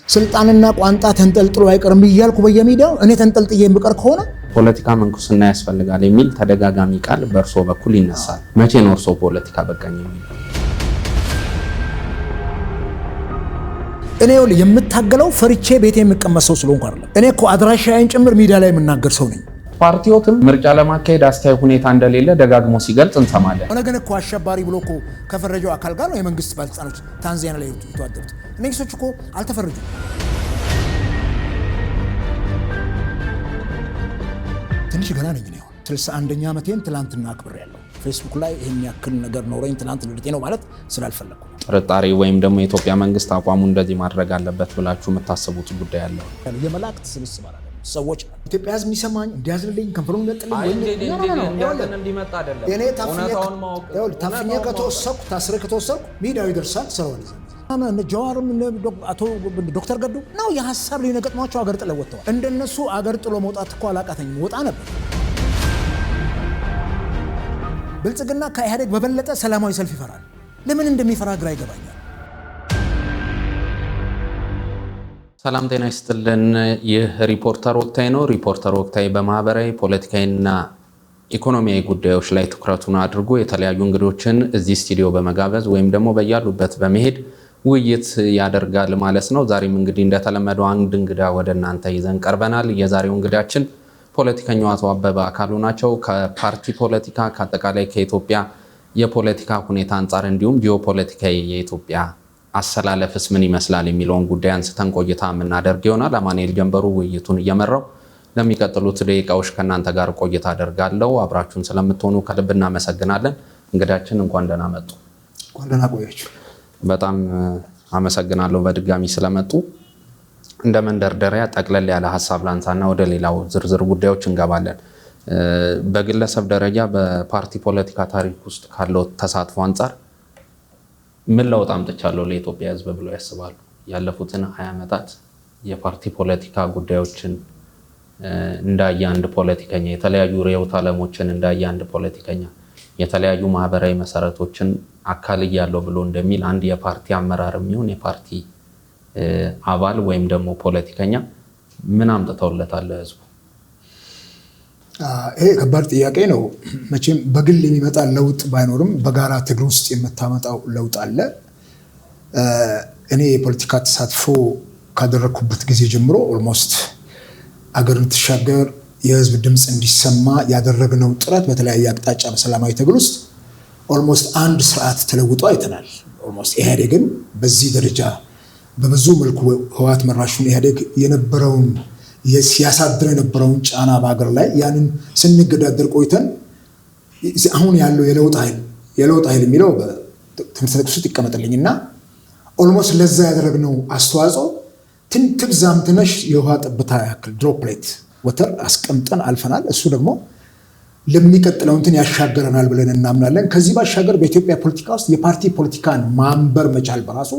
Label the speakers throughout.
Speaker 1: ስልጣንና ቋንጣ ተንጠልጥሎ አይቀርም ይያልኩ በየሚዲያው እኔ ተንጠልጥዬ የምቀር ከሆነ
Speaker 2: ፖለቲካ መንኩስና ያስፈልጋል የሚል ተደጋጋሚ ቃል በእርሶ በኩል ይነሳል። መቼ ነው እርሶ ፖለቲካ በቃኝ የሚል?
Speaker 1: እኔ የምታገለው ፈርቼ ቤቴ የምቀመሰው ስለሆንኩ አይደለም። እኔ እኮ አድራሻዬን ጭምር ሚዲያ ላይ የምናገር ሰው ነኝ።
Speaker 2: ፓርቲዎትም ምርጫ ለማካሄድ አስተያየ ሁኔታ እንደሌለ ደጋግሞ ሲገልጽ እንሰማለን።
Speaker 1: ነገን እኮ አሸባሪ ብሎ እኮ ከፈረጀው አካል ጋር ነው የመንግስት ባለስልጣኖች ታንዛኒያ ላይ የተዋደሩት። እነዚህ ሰዎች እኮ አልተፈረጁም። ትንሽ ገና ነኝ ነው 61ኛ ዓመቴን ትላንትና አክብሬያለሁ። ፌስቡክ ላይ ይሄን ያክል ነገር ኖረኝ ትላንት ልደቴ ነው ማለት ስላልፈለኩ
Speaker 2: ጥርጣሬ ወይም ደግሞ የኢትዮጵያ መንግስት አቋሙ እንደዚህ ማድረግ አለበት ብላችሁ የምታስቡት ጉዳይ አለ?
Speaker 1: የመላእክት ስብስብ አለ ሰዎች ኢትዮጵያ ህዝብ የሚሰማኝ እንዲያዝልኝ ከንፈሩን ለጥልኝ
Speaker 2: እንዲመጣ አይደለም።
Speaker 1: እኔ ታፍኜ ከተወሰድኩ ታስሬ ከተወሰድኩ ሚዲያው ይደርሳል ሰውን ጀዋርም አቶ ዶክተር ገዱ ነው የሀሳብ ልዩነት ገጥሟቸው አገር ጥለው ወጥተዋል። እንደነሱ አገር ጥሎ መውጣት እኮ አላቃተኝም። ወጣ ነበር። ብልጽግና ከኢህአዴግ በበለጠ ሰላማዊ ሰልፍ ይፈራል። ለምን እንደሚፈራ ግራ ይገባኛል።
Speaker 2: ሰላም ጤና ይስጥልን። ይህ ሪፖርተር ወቅታዊ ነው። ሪፖርተር ወቅታዊ በማህበራዊ ፖለቲካዊና ኢኮኖሚያዊ ጉዳዮች ላይ ትኩረቱን አድርጎ የተለያዩ እንግዶችን እዚህ ስቱዲዮ በመጋበዝ ወይም ደግሞ በያሉበት በመሄድ ውይይት ያደርጋል ማለት ነው። ዛሬም እንግዲህ እንደተለመደው አንድ እንግዳ ወደ እናንተ ይዘን ቀርበናል። የዛሬው እንግዳችን ፖለቲከኛው አቶ አበበ አካሉ ናቸው። ከፓርቲ ፖለቲካ ከአጠቃላይ ከኢትዮጵያ የፖለቲካ ሁኔታ አንጻር እንዲሁም ጂኦፖለቲካዊ የኢትዮጵያ አሰላለፍስ ምን ይመስላል የሚለውን ጉዳይ አንስተን ቆይታ የምናደርግ ይሆናል። አማኑኤል ጀንበሩ ውይይቱን እየመራው ለሚቀጥሉት ደቂቃዎች ከእናንተ ጋር ቆይታ አደርጋለሁ። አብራችሁን ስለምትሆኑ ከልብ እናመሰግናለን። እንግዳችን እንኳን ደህና መጡ።
Speaker 1: እንኳን ደህና ቆያችሁ።
Speaker 2: በጣም አመሰግናለሁ በድጋሚ ስለመጡ። እንደ መንደርደሪያ ጠቅለል ያለ ሀሳብ ላንሳና ወደ ሌላው ዝርዝር ጉዳዮች እንገባለን። በግለሰብ ደረጃ በፓርቲ ፖለቲካ ታሪክ ውስጥ ካለው ተሳትፎ አንጻር ምን ለውጥ አምጥቻለሁ ለኢትዮጵያ ሕዝብ ብለው ያስባሉ? ያለፉትን 20 ዓመታት የፓርቲ ፖለቲካ ጉዳዮችን እንዳየ አንድ ፖለቲከኛ፣ የተለያዩ ርዕዮተ ዓለሞችን እንዳየ አንድ ፖለቲከኛ፣ የተለያዩ ማህበራዊ መሰረቶችን አካልያለሁ ብሎ እንደሚል አንድ የፓርቲ አመራር የሚሆን የፓርቲ አባል ወይም ደግሞ ፖለቲከኛ ምን አምጥተውለታል ህዝቡ?
Speaker 1: ይሄ ከባድ ጥያቄ ነው። መቼም በግል የሚመጣ ለውጥ ባይኖርም በጋራ ትግል ውስጥ የምታመጣው ለውጥ አለ። እኔ የፖለቲካ ተሳትፎ ካደረግኩበት ጊዜ ጀምሮ ኦልሞስት አገር እንድትሻገር የህዝብ ድምፅ እንዲሰማ ያደረግነው ጥረት በተለያየ አቅጣጫ በሰላማዊ ትግል ውስጥ ኦልሞስት አንድ ስርዓት ተለውጦ አይተናል። ኦልሞስት ኢህአዴግን በዚህ ደረጃ በብዙ መልኩ ህወሓት መራሹን ኢህአዴግ የነበረውን ሲያሳድር የነበረውን ጫና በሀገር ላይ ያንን ስንገዳደር ቆይተን አሁን ያለው የለውጥ ኃይል የሚለው ትምህርት ጥቅስ ውስጥ ይቀመጥልኝና ኦልሞስት ለዛ ያደረግነው አስተዋጽኦ ትብዛም ትነሽ የውሃ ጠብታ ያክል ድሮፕሌት ወተር አስቀምጠን አልፈናል። እሱ ደግሞ ለሚቀጥለው እንትን ያሻገረናል ብለን እናምናለን። ከዚህ ባሻገር በኢትዮጵያ ፖለቲካ ውስጥ የፓርቲ ፖለቲካን ማንበር መቻል በራሱ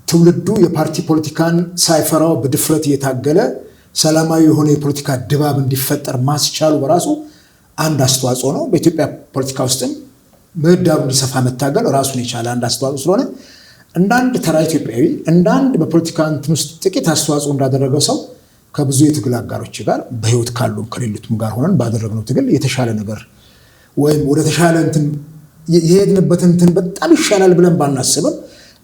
Speaker 1: ትውልዱ የፓርቲ ፖለቲካን ሳይፈራው በድፍረት እየታገለ ሰላማዊ የሆነ የፖለቲካ ድባብ እንዲፈጠር ማስቻሉ በራሱ አንድ አስተዋጽኦ ነው። በኢትዮጵያ ፖለቲካ ውስጥም ምህዳሩ እንዲሰፋ መታገል ራሱን የቻለ አንድ አስተዋጽኦ ስለሆነ እንዳንድ ተራ ኢትዮጵያዊ እንዳንድ በፖለቲካ እንትን ውስጥ ጥቂት አስተዋጽኦ እንዳደረገው ሰው ከብዙ የትግል አጋሮች ጋር በህይወት ካሉ ከሌሉትም ጋር ሆነን ባደረግነው ትግል የተሻለ ነገር ወይም ወደ ተሻለ እንትን የሄድንበት እንትን በጣም ይሻላል ብለን ባናስብም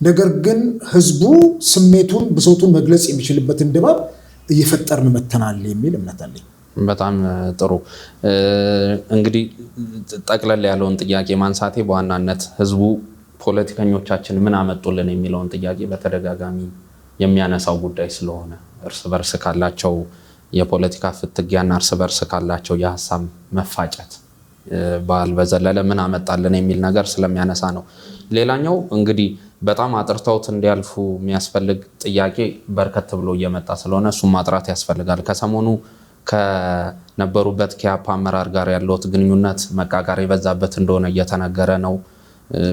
Speaker 1: ነገር ግን ህዝቡ ስሜቱን ብሶቱን መግለጽ የሚችልበትን ድባብ እየፈጠርን መተናል የሚል እምነት አለኝ።
Speaker 2: በጣም ጥሩ። እንግዲህ ጠቅለል ያለውን ጥያቄ ማንሳቴ በዋናነት ህዝቡ ፖለቲከኞቻችን ምን አመጡልን የሚለውን ጥያቄ በተደጋጋሚ የሚያነሳው ጉዳይ ስለሆነ እርስ በርስ ካላቸው የፖለቲካ ፍትጊያና እርስ በርስ ካላቸው የሀሳብ መፋጨት በዘለለ ምን አመጣልን የሚል ነገር ስለሚያነሳ ነው። ሌላኛው እንግዲህ በጣም አጥርተውት እንዲያልፉ የሚያስፈልግ ጥያቄ በርከት ብሎ እየመጣ ስለሆነ እሱም ማጥራት ያስፈልጋል። ከሰሞኑ ከነበሩበት ከኢህአፓ አመራር ጋር ያለውት ግንኙነት መቃቃር የበዛበት እንደሆነ እየተነገረ ነው።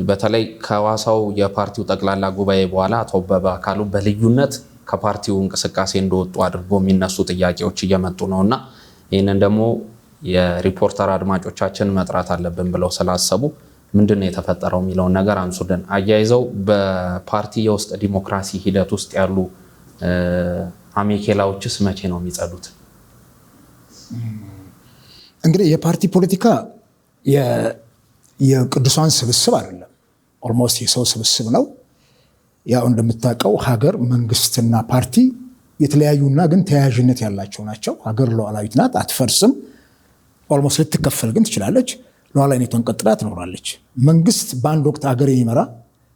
Speaker 2: በተለይ ከዋሳው የፓርቲው ጠቅላላ ጉባኤ በኋላ አቶ አበበ አካሉ በልዩነት ከፓርቲው እንቅስቃሴ እንደወጡ አድርጎ የሚነሱ ጥያቄዎች እየመጡ ነውና ይህንን ደግሞ የሪፖርተር አድማጮቻችን መጥራት አለብን ብለው ስላሰቡ ምንድነው የተፈጠረው የሚለውን ነገር አንሱልን። አያይዘው በፓርቲ የውስጥ ዲሞክራሲ ሂደት ውስጥ ያሉ አሜኬላዎችስ መቼ ነው የሚጸዱት?
Speaker 1: እንግዲህ የፓርቲ ፖለቲካ የቅዱሳን ስብስብ አይደለም። ኦልሞስት የሰው ስብስብ ነው። ያው እንደምታውቀው ሀገር፣ መንግስትና ፓርቲ የተለያዩና ግን ተያያዥነት ያላቸው ናቸው። ሀገር ሉዓላዊት ናት፣ አትፈርስም። ኦልሞስት ልትከፈል ግን ትችላለች። ሉዓላዊነቷን ቀጥላ ትኖራለች። መንግስት በአንድ ወቅት ሀገር የሚመራ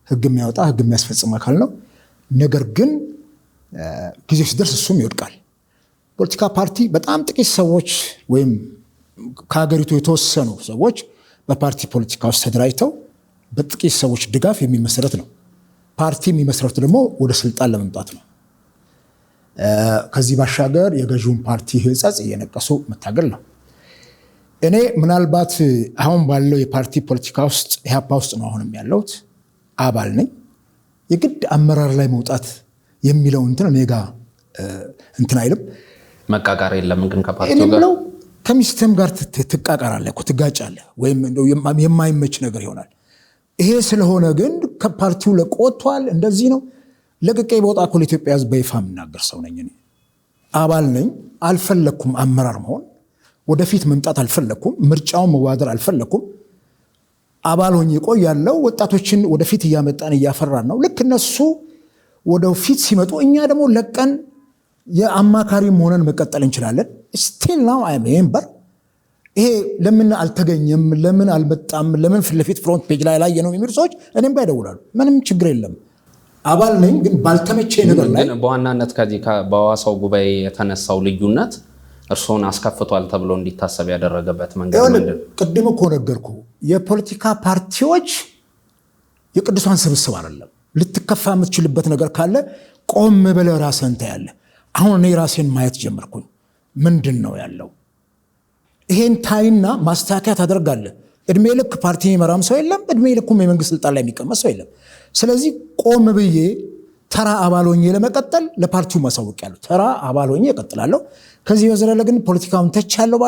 Speaker 1: ህግ የሚያወጣ ህግ የሚያስፈጽም አካል ነው። ነገር ግን ጊዜ ሲደርስ እሱም ይወድቃል። ፖለቲካ ፓርቲ በጣም ጥቂት ሰዎች ወይም ከሀገሪቱ የተወሰኑ ሰዎች በፓርቲ ፖለቲካ ውስጥ ተደራጅተው በጥቂት ሰዎች ድጋፍ የሚመሰረት ነው። ፓርቲ የሚመሰረቱ ደግሞ ወደ ስልጣን ለመምጣት ነው። ከዚህ ባሻገር የገዢውን ፓርቲ ህጸጽ እየነቀሱ መታገል ነው። እኔ ምናልባት አሁን ባለው የፓርቲ ፖለቲካ ውስጥ ኢህአፓ ውስጥ ነው አሁንም ያለሁት፣ አባል ነኝ። የግድ አመራር ላይ መውጣት የሚለው እንትን እኔ ጋ እንትን አይልም።
Speaker 2: መቃቃር የለም ግን ከፓርቲው ጋር
Speaker 1: ከሚስትም ጋር ትቃቃራለህ፣ ትጋጫለህ፣ ወይም የማይመች ነገር ይሆናል። ይሄ ስለሆነ ግን ከፓርቲው ለቆቷል እንደዚህ ነው ለቅቄ በወጣ እኮ ለኢትዮጵያ ህዝብ በይፋ የምናገር ሰው ነኝ። አባል ነኝ። አልፈለኩም አመራር መሆን፣ ወደፊት መምጣት አልፈለኩም፣ ምርጫውን መዋደር አልፈለኩም። አባል ሆኜ እቆያለሁ። ወጣቶችን ወደፊት እያመጣን እያፈራን ነው። ልክ እነሱ ወደፊት ሲመጡ እኛ ደግሞ ለቀን የአማካሪም ሆነን መቀጠል እንችላለን። ስቲል ናው አይ አም ሜምበር። ይሄ ለምን አልተገኘም፣ ለምን አልመጣም፣ ለምን ፊት ለፊት ፍሮንት ፔጅ ላይ ነው የሚሉ ሰዎች እኔም ጋር ይደውላሉ። ምንም ችግር የለም። አባል ነኝ። ግን ባልተመቼ ነገር ላይ
Speaker 2: በዋናነት ከዚህ በሐዋሳው ጉባኤ የተነሳው ልዩነት እርስዎን አስከፍቷል ተብሎ እንዲታሰብ ያደረገበት መንገድ ምንድን ነው? ቅድም
Speaker 1: እኮ ነገርኩ። የፖለቲካ ፓርቲዎች የቅዱሳን ስብስብ አይደለም። ልትከፋ የምትችልበት ነገር ካለ ቆም ብለህ ራስህን ታያለህ። አሁን እኔ ራሴን ማየት ጀመርኩኝ። ምንድን ነው ያለው? ይሄን ታይና ማስተካከያ ታደርጋለህ። እድሜ ልክ ፓርቲ የሚመራም ሰው የለም። እድሜ ልኩም የመንግስት ስልጣን ላይ የሚቀመጥ ሰው የለም። ስለዚህ ቆም ብዬ ተራ አባል ሆኜ ለመቀጠል ለፓርቲው ማሳወቅ ያለው ተራ አባል ሆኜ እቀጥላለሁ። ከዚህ በዘለለ ግን ፖለቲካውን ተቻለሁ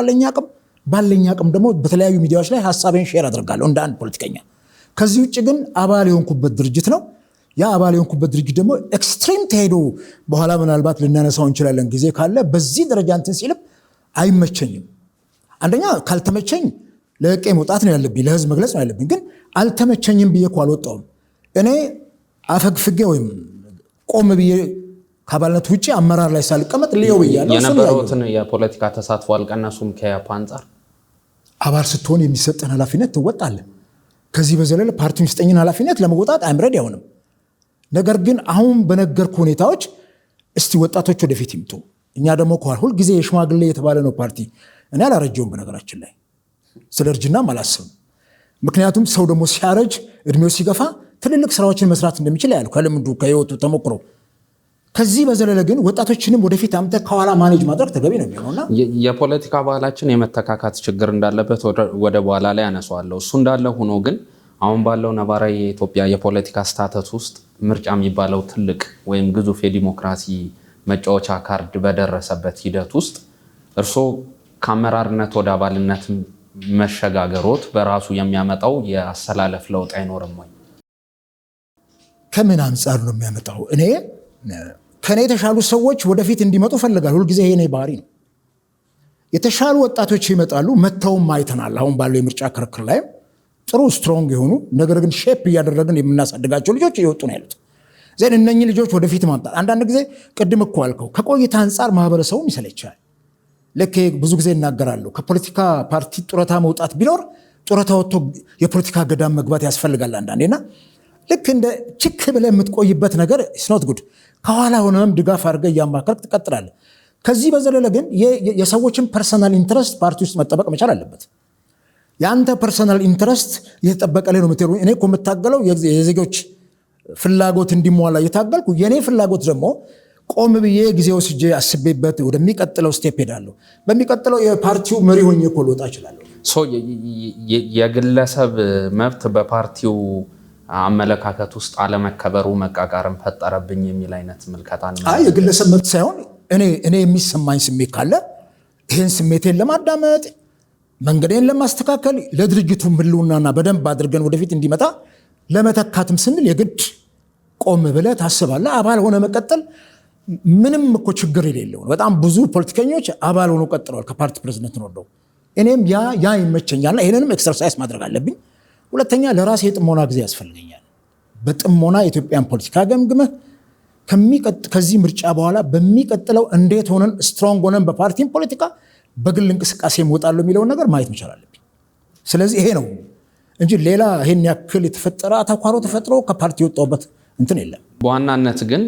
Speaker 1: ባለኝ አቅም ደግሞ በተለያዩ ሚዲያዎች ላይ ሀሳቤን ሼር አድርጋለሁ እንደ አንድ ፖለቲከኛ። ከዚህ ውጭ ግን አባል የሆንኩበት ድርጅት ነው። ያ አባል የሆንኩበት ድርጅት ደግሞ ኤክስትሪም ተሄዶ በኋላ ምናልባት ልናነሳው እንችላለን ጊዜ ካለ። በዚህ ደረጃ እንትን ሲልም አይመቸኝም። አንደኛ ካልተመቸኝ ለቄ መውጣት ነው ያለብኝ፣ ለህዝብ መግለጽ ነው ያለብኝ። ግን አልተመቸኝም ብዬ እኮ አልወጣውም። እኔ አፈግፍጌ ወይም ቆም ብዬ ከአባልነት ውጭ አመራር ላይ ሳልቀመጥ ልየው ብያለሁ።
Speaker 2: የነበረውትን የፖለቲካ ተሳትፎ አልቀነሱም? ከኢህአፓ አንጻር
Speaker 1: አባል ስትሆን የሚሰጥን ኃላፊነት ትወጣለህ። ከዚህ በዘለለ ፓርቲው የሚሰጠኝን ኃላፊነት ለመወጣት አይምረድ አይሆንም። ነገር ግን አሁን በነገርኩ ሁኔታዎች እስቲ ወጣቶች ወደፊት ይምጡ። እኛ ደግሞ ሁልጊዜ የሽማግሌ የተባለ ነው ፓርቲ። እኔ አላረጀውም፣ በነገራችን ላይ ስለ እርጅናም አላስብም። ምክንያቱም ሰው ደግሞ ሲያረጅ እድሜው ሲገፋ ትልልቅ ስራዎችን መስራት እንደሚችል ያሉ ከልምዱ ከህይወቱ ተሞክሮ። ከዚህ በዘለለ ግን ወጣቶችንም ወደፊት አምጥተህ ከኋላ ማኔጅ ማድረግ ተገቢ ነው የሚሆነውና
Speaker 2: የፖለቲካ ባህላችን የመተካካት ችግር እንዳለበት ወደ በኋላ ላይ አነሳዋለሁ። እሱ እንዳለ ሆኖ ግን አሁን ባለው ነባራዊ የኢትዮጵያ የፖለቲካ ስታተስ ውስጥ ምርጫ የሚባለው ትልቅ ወይም ግዙፍ የዲሞክራሲ መጫወቻ ካርድ በደረሰበት ሂደት ውስጥ እርስዎ ከአመራርነት ወደ አባልነት መሸጋገሮት በራሱ የሚያመጣው የአሰላለፍ ለውጥ አይኖርም ወይ?
Speaker 1: ከምን አንጻር ነው የሚያመጣው? እኔ ከኔ የተሻሉ ሰዎች ወደፊት እንዲመጡ ፈልጋለሁ። ሁልጊዜ ይሄ ነው ባህሪ ነው። የተሻሉ ወጣቶች ይመጣሉ። መተውም አይተናል። አሁን ባለው የምርጫ ክርክር ላይ ጥሩ ስትሮንግ የሆኑ ነገር ግን ሼፕ እያደረግን የምናሳድጋቸው ልጆች እየወጡ ነው ያሉት። ዘን እነኚህ ልጆች ወደፊት ማምጣት አንዳንድ ጊዜ ቅድም እኮ አልከው ከቆይታ አንጻር ማህበረሰቡም ይሰለቻል። ልክ ብዙ ጊዜ እናገራለሁ። ከፖለቲካ ፓርቲ ጡረታ መውጣት ቢኖር ጡረታ ወጥቶ የፖለቲካ ገዳም መግባት ያስፈልጋል አንዳንዴና ልክ እንደ ችክ ብለህ የምትቆይበት ነገር ኢትስ ኖት ጉድ። ከኋላ ሆነም ድጋፍ አድርገህ እያማከርክ ትቀጥላለህ። ከዚህ በዘለለ ግን የሰዎችን ፐርሰናል ኢንትረስት ፓርቲ ውስጥ መጠበቅ መቻል አለበት። የአንተ ፐርሰናል ኢንትረስት እየተጠበቀ ላይ ነው የምትሄደው። እኔ እኮ የምታገለው የዜጎች ፍላጎት እንዲሟላ እየታገልኩ፣ የእኔ ፍላጎት ደግሞ ቆም ብዬ ጊዜ ወስጄ አስቤበት ወደሚቀጥለው ስቴፕ ሄዳለሁ። በሚቀጥለው የፓርቲው መሪ ሆኜ እኮ ልወጣ እችላለሁ።
Speaker 2: የግለሰብ መብት በፓርቲው አመለካከት ውስጥ አለመከበሩ መቃቃርን ፈጠረብኝ የሚል አይነት ምልከታ ነው።
Speaker 1: የግለሰብ መብት ሳይሆን እኔ የሚሰማኝ ስሜት ካለ ይህን ስሜቴን ለማዳመጥ መንገዴን ለማስተካከል ለድርጅቱ ህልውናና በደንብ አድርገን ወደፊት እንዲመጣ ለመተካትም ስንል የግድ ቆም ብለህ ታስባለህ። አባል ሆነ መቀጠል
Speaker 3: ምንም እኮ ችግር የሌለው ነው። በጣም ብዙ ፖለቲከኞች አባል ሆነው ቀጥለዋል ከፓርቲ ፕሬዝደንት ወርደው። እኔም ያ ይመቸኛልና ይሄንንም ኤክሰርሳይዝ ማድረግ አለብኝ። ሁለተኛ ለራሴ የጥሞና ጊዜ ያስፈልገኛል። በጥሞና የኢትዮጵያን ፖለቲካ ገምግመህ ከዚህ ምርጫ በኋላ በሚቀጥለው እንዴት ሆነን ስትሮንግ ሆነን በፓርቲም ፖለቲካ በግል እንቅስቃሴ እወጣለሁ የሚለውን ነገር ማየት መቻል አለብኝ። ስለዚህ ይሄ ነው እንጂ ሌላ ይሄን ያክል የተፈጠረ አተኳሮ ተፈጥሮ ከፓርቲ የወጣሁበት እንትን የለም።
Speaker 2: በዋናነት ግን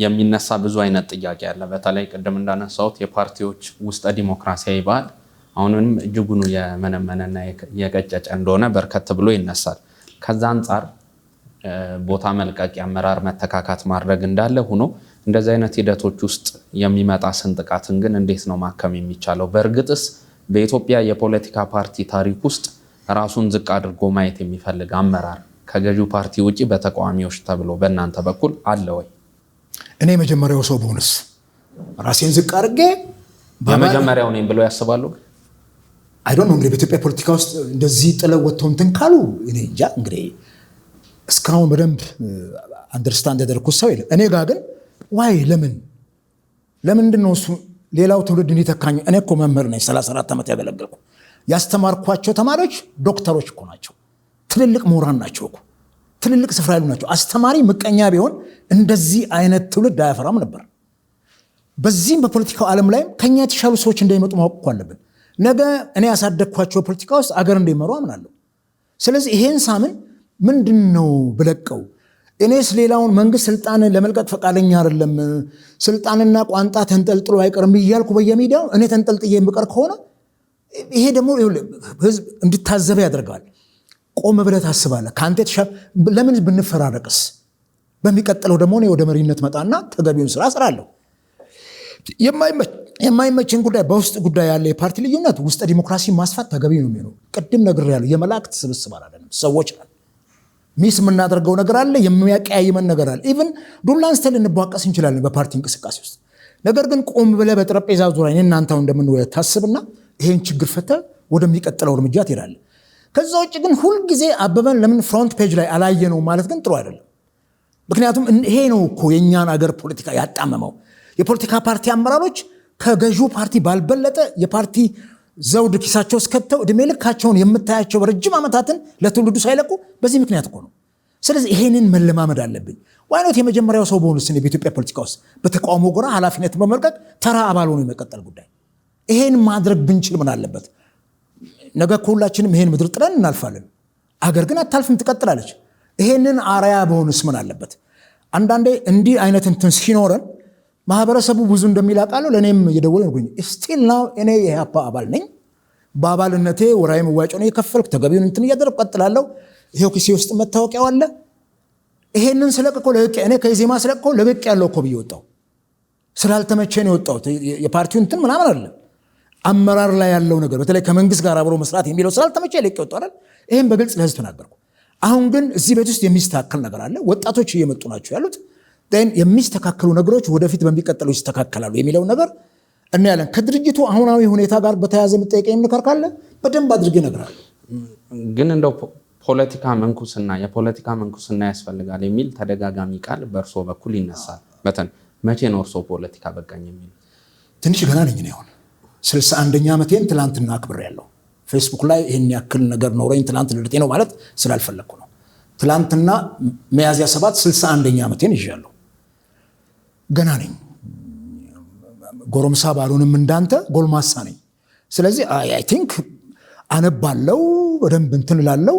Speaker 2: የሚነሳ ብዙ አይነት ጥያቄ አለ። በተለይ ቅድም እንዳነሳሁት የፓርቲዎች ውስጠ ዲሞክራሲያዊ ባህል አሁንም እጅጉን የመነመነና የቀጨጨ እንደሆነ በርከት ብሎ ይነሳል። ከዛ አንጻር ቦታ መልቀቅ፣ የአመራር መተካካት ማድረግ እንዳለ ሆኖ እንደዚህ አይነት ሂደቶች ውስጥ የሚመጣ ስንጥቃትን ግን እንዴት ነው ማከም የሚቻለው? በእርግጥስ በኢትዮጵያ የፖለቲካ ፓርቲ ታሪክ ውስጥ ራሱን ዝቅ አድርጎ ማየት የሚፈልግ አመራር ከገዢው ፓርቲ ውጪ በተቃዋሚዎች ተብሎ በእናንተ በኩል አለ ወይ?
Speaker 1: እኔ መጀመሪያው ሰው በሆንስ ራሴን ዝቅ አድርጌ
Speaker 2: በመጀመሪያው ነኝ ብለው ያስባሉ?
Speaker 1: አይ ዶንት ኖ። እንግዲህ በኢትዮጵያ ፖለቲካ ውስጥ እንደዚህ ጥለው ወጥተው እንትን ካሉ እኔ እንጃ። እንግዲህ እስካሁን በደንብ አንደርስታንድ ያደረኩት ሰው የለም። እኔ ጋር ግን ዋይ ለምንድን ነው እሱ ሌላው ትውልድ እንዲተካኝ? እኔ እኮ መምህር ነኝ፣ 34 ዓመት ያገለገልኩ። ያስተማርኳቸው ተማሪዎች ዶክተሮች እኮ ናቸው፣ ትልልቅ ምሁራን ናቸው እኮ፣ ትልልቅ ስፍራ ያሉ ናቸው። አስተማሪ ምቀኛ ቢሆን እንደዚህ አይነት ትውልድ አያፈራም ነበር። በዚህም በፖለቲካው ዓለም ላይም ከኛ የተሻሉ ሰዎች እንደሚመጡ ማወቅ እኮ አለብን። ነገ እኔ ያሳደግኳቸው ፖለቲካ ውስጥ አገር እንደሚመሩ አምናለሁ። ስለዚህ ይሄን ሳምን ምንድን ነው ብለቀው? እኔስ ሌላውን መንግስት ስልጣን ለመልቀቅ ፈቃደኛ አይደለም፣ ስልጣንና ቋንጣ ተንጠልጥሎ አይቀርም እያልኩ በየሚዲያው እኔ ተንጠልጥዬ የምቀር ከሆነ ይሄ ደግሞ ህዝብ እንድታዘበ ያደርጋል። ቆም ብለህ ታስባለህ። ከአንተ የተሻለ ለምን ብንፈራረቅስ? በሚቀጥለው ደግሞ እኔ ወደ መሪነት መጣና ተገቢውን ስራ እሰራለሁ። የማይመችን ጉዳይ በውስጥ ጉዳይ ያለ የፓርቲ ልዩነት ውስጥ ዲሞክራሲ ማስፋት ተገቢ ነው የሚሆነው። ቅድም ነግሬያለሁ። የመላእክት ስብስብ አይደለም፣ ሰዎች ነን። ሚስ የምናደርገው ነገር አለ፣ የሚያቀያይመን ነገር አለ። ኢቭን ዱላ አንስተን ልንቧቀስ እንችላለን በፓርቲ እንቅስቃሴ ውስጥ። ነገር ግን ቆም ብለህ በጠረጴዛ ዙሪያ እኔ እናንተው እንደምንወያይ ታስብና ይሄን ችግር ፈተህ ወደሚቀጥለው እርምጃ ትሄዳለህ። ከዛ ውጭ ግን ሁልጊዜ አበበን ለምን ፍሮንት ፔጅ ላይ አላየነው ማለት ግን ጥሩ አይደለም። ምክንያቱም ይሄ ነው እኮ የእኛን አገር ፖለቲካ ያጣመመው። የፖለቲካ ፓርቲ አመራሮች ከገዢው ፓርቲ ባልበለጠ የፓርቲ ዘውድ ኪሳቸው እስከተው ዕድሜ ልካቸውን የምታያቸው በረጅም ዓመታትን ለትውልዱ ሳይለቁ በዚህ ምክንያት እኮ ነው። ስለዚህ ይሄንን መለማመድ አለብኝ። ዋይኖት የመጀመሪያው ሰው በሆኑስ በኢትዮጵያ ፖለቲካ ውስጥ በተቃውሞ ጎራ ኃላፊነት በመልቀቅ ተራ አባል ሆኖ የመቀጠል ጉዳይ ይሄን ማድረግ ብንችል ምን አለበት? ነገ ሁላችንም ይሄን ምድር ጥለን እናልፋለን። አገር ግን አታልፍም፣ ትቀጥላለች። ይሄንን አርአያ በሆኑስ ምን አለበት? አንዳንዴ እንዲህ አይነት እንትን ሲኖረን ማህበረሰቡ ብዙ እንደሚላቃለው ለእኔም እየደወለ ንጉኝ ስቲል ናው እኔ የኢህአፓ አባል ነኝ። በአባልነቴ ወራዊ መዋጮ ነው የከፈልኩ። ተገቢውን እንትን እያደረግኩ ቀጥላለሁ። ይሄው ኪሴ ውስጥ መታወቂያው አለ። ይሄንን ስለቅኮ ለቅ እኔ ከኢዜማ ስለቅኮ ለበቅ ያለው እኮ ብዬ ወጣሁ። ስላልተመቼ ነው የወጣሁት። የፓርቲው እንትን ምናምን አለ አመራር ላይ ያለው ነገር በተለይ ከመንግስት ጋር አብሮ መስራት የሚለው ስላልተመቼ ለቅ ወጣሁ አይደል? ይሄን በግልጽ ለህዝብ ተናገርኩ። አሁን ግን እዚህ ቤት ውስጥ የሚስተካከል ነገር አለ። ወጣቶች እየመጡ ናቸው ያሉት። የሚስተካከሉ ነገሮች ወደፊት በሚቀጥለው ይስተካከላሉ የሚለው ነገር እናያለን። ከድርጅቱ አሁናዊ ሁኔታ ጋር በተያያዘ የምጠይቀኝ ምክር ካለ በደንብ አድርጌ እነግርሃለሁ።
Speaker 2: ግን እንደው የፖለቲካ መንኩስና ያስፈልጋል የሚል ተደጋጋሚ ቃል በእርሶ በኩል ይነሳል። መቼ ነው እርሶ ፖለቲካ በቃኝ የሚል?
Speaker 1: ትንሽ ገና ነኝ ነው። 61ኛ ዓመቴን ትላንትና አክብሬያለሁ። ፌስቡክ ላይ ይህን ያክል ነገር ኖረኝ ትላንት ልደቴ ነው ማለት ስላልፈለግኩ ነው። ትላንትና ሚያዝያ 7 61ኛ ዓመቴን ይዣለሁ። ገና ነኝ። ጎረምሳ ባልሆንም እንዳንተ ጎልማሳ ነኝ። ስለዚህ አይ ቲንክ አነባለው፣ በደንብ እንትን እላለሁ።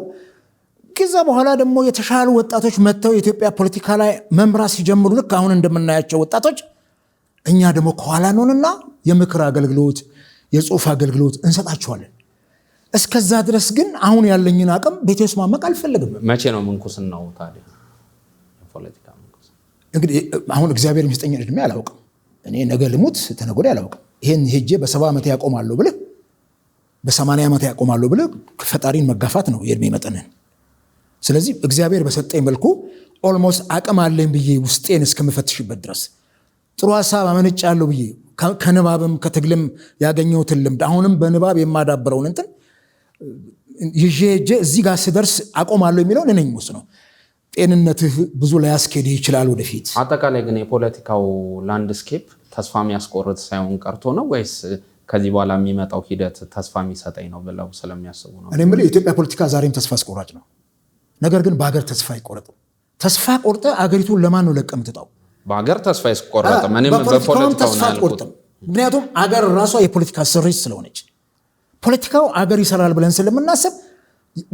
Speaker 1: ከዛ በኋላ ደግሞ የተሻሉ ወጣቶች መጥተው የኢትዮጵያ ፖለቲካ ላይ መምራት ሲጀምሩ ልክ አሁን እንደምናያቸው ወጣቶች እኛ ደግሞ ከኋላ ነውና የምክር አገልግሎት፣ የጽሁፍ አገልግሎት እንሰጣቸዋለን። እስከዛ ድረስ ግን አሁን ያለኝን አቅም ቤቴ ውስጥ ማመቅ አልፈልግም።
Speaker 2: መቼ ነው ምንኩስናው ታዲያ? የፖለቲካ ምንኩስና
Speaker 1: እንግዲህ አሁን እግዚአብሔር የሚሰጠኝን እድሜ አላውቅም። እኔ ነገ ልሙት ተነገ ወዲያ አላውቅም። ይሄን ሄጄ በ70 ዓመት ያቆማለሁ ብለህ በ80 ዓመት ያቆማለሁ ብለህ ፈጣሪን መጋፋት ነው የእድሜ መጠንን። ስለዚህ እግዚአብሔር በሰጠኝ መልኩ ኦልሞስት አቅም አለኝ ብዬ ውስጤን እስከምፈትሽበት ድረስ ጥሩ ሐሳብ አመነጫለሁ ብዬ ከንባብም ከትግልም ያገኘሁትን ልምድ አሁንም በንባብ የማዳብረውን እንትን ይዤ እዚህ ጋር ስደርስ አቆማለሁ የሚለውን እኔ ነው።
Speaker 3: ጤንነትህ ብዙ ላያስኬድ ይችላል ወደፊት።
Speaker 2: አጠቃላይ ግን የፖለቲካው ላንድስኬፕ ተስፋ የሚያስቆርጥ ሳይሆን ቀርቶ ነው ወይስ ከዚህ በኋላ የሚመጣው ሂደት ተስፋ የሚሰጠኝ ነው ብለው ስለሚያስቡ ነው?
Speaker 3: እኔ የምልህ የኢትዮጵያ ፖለቲካ ዛሬም ተስፋ አስቆራጭ ነው። ነገር ግን በሀገር ተስፋ አይቆረጥም። ተስፋ ቆርጠ አገሪቱን ለማን ነው ለቀህ የምትጣው?
Speaker 2: በሀገር ተስፋ አይቆረጥም። እኔም በፖለቲካው ተስፋ አልቆርጥም።
Speaker 3: ምክንያቱም አገር ራሷ የፖለቲካ ስሪት ስለሆነች ፖለቲካው አገር ይሰራል ብለን ስለምናስብ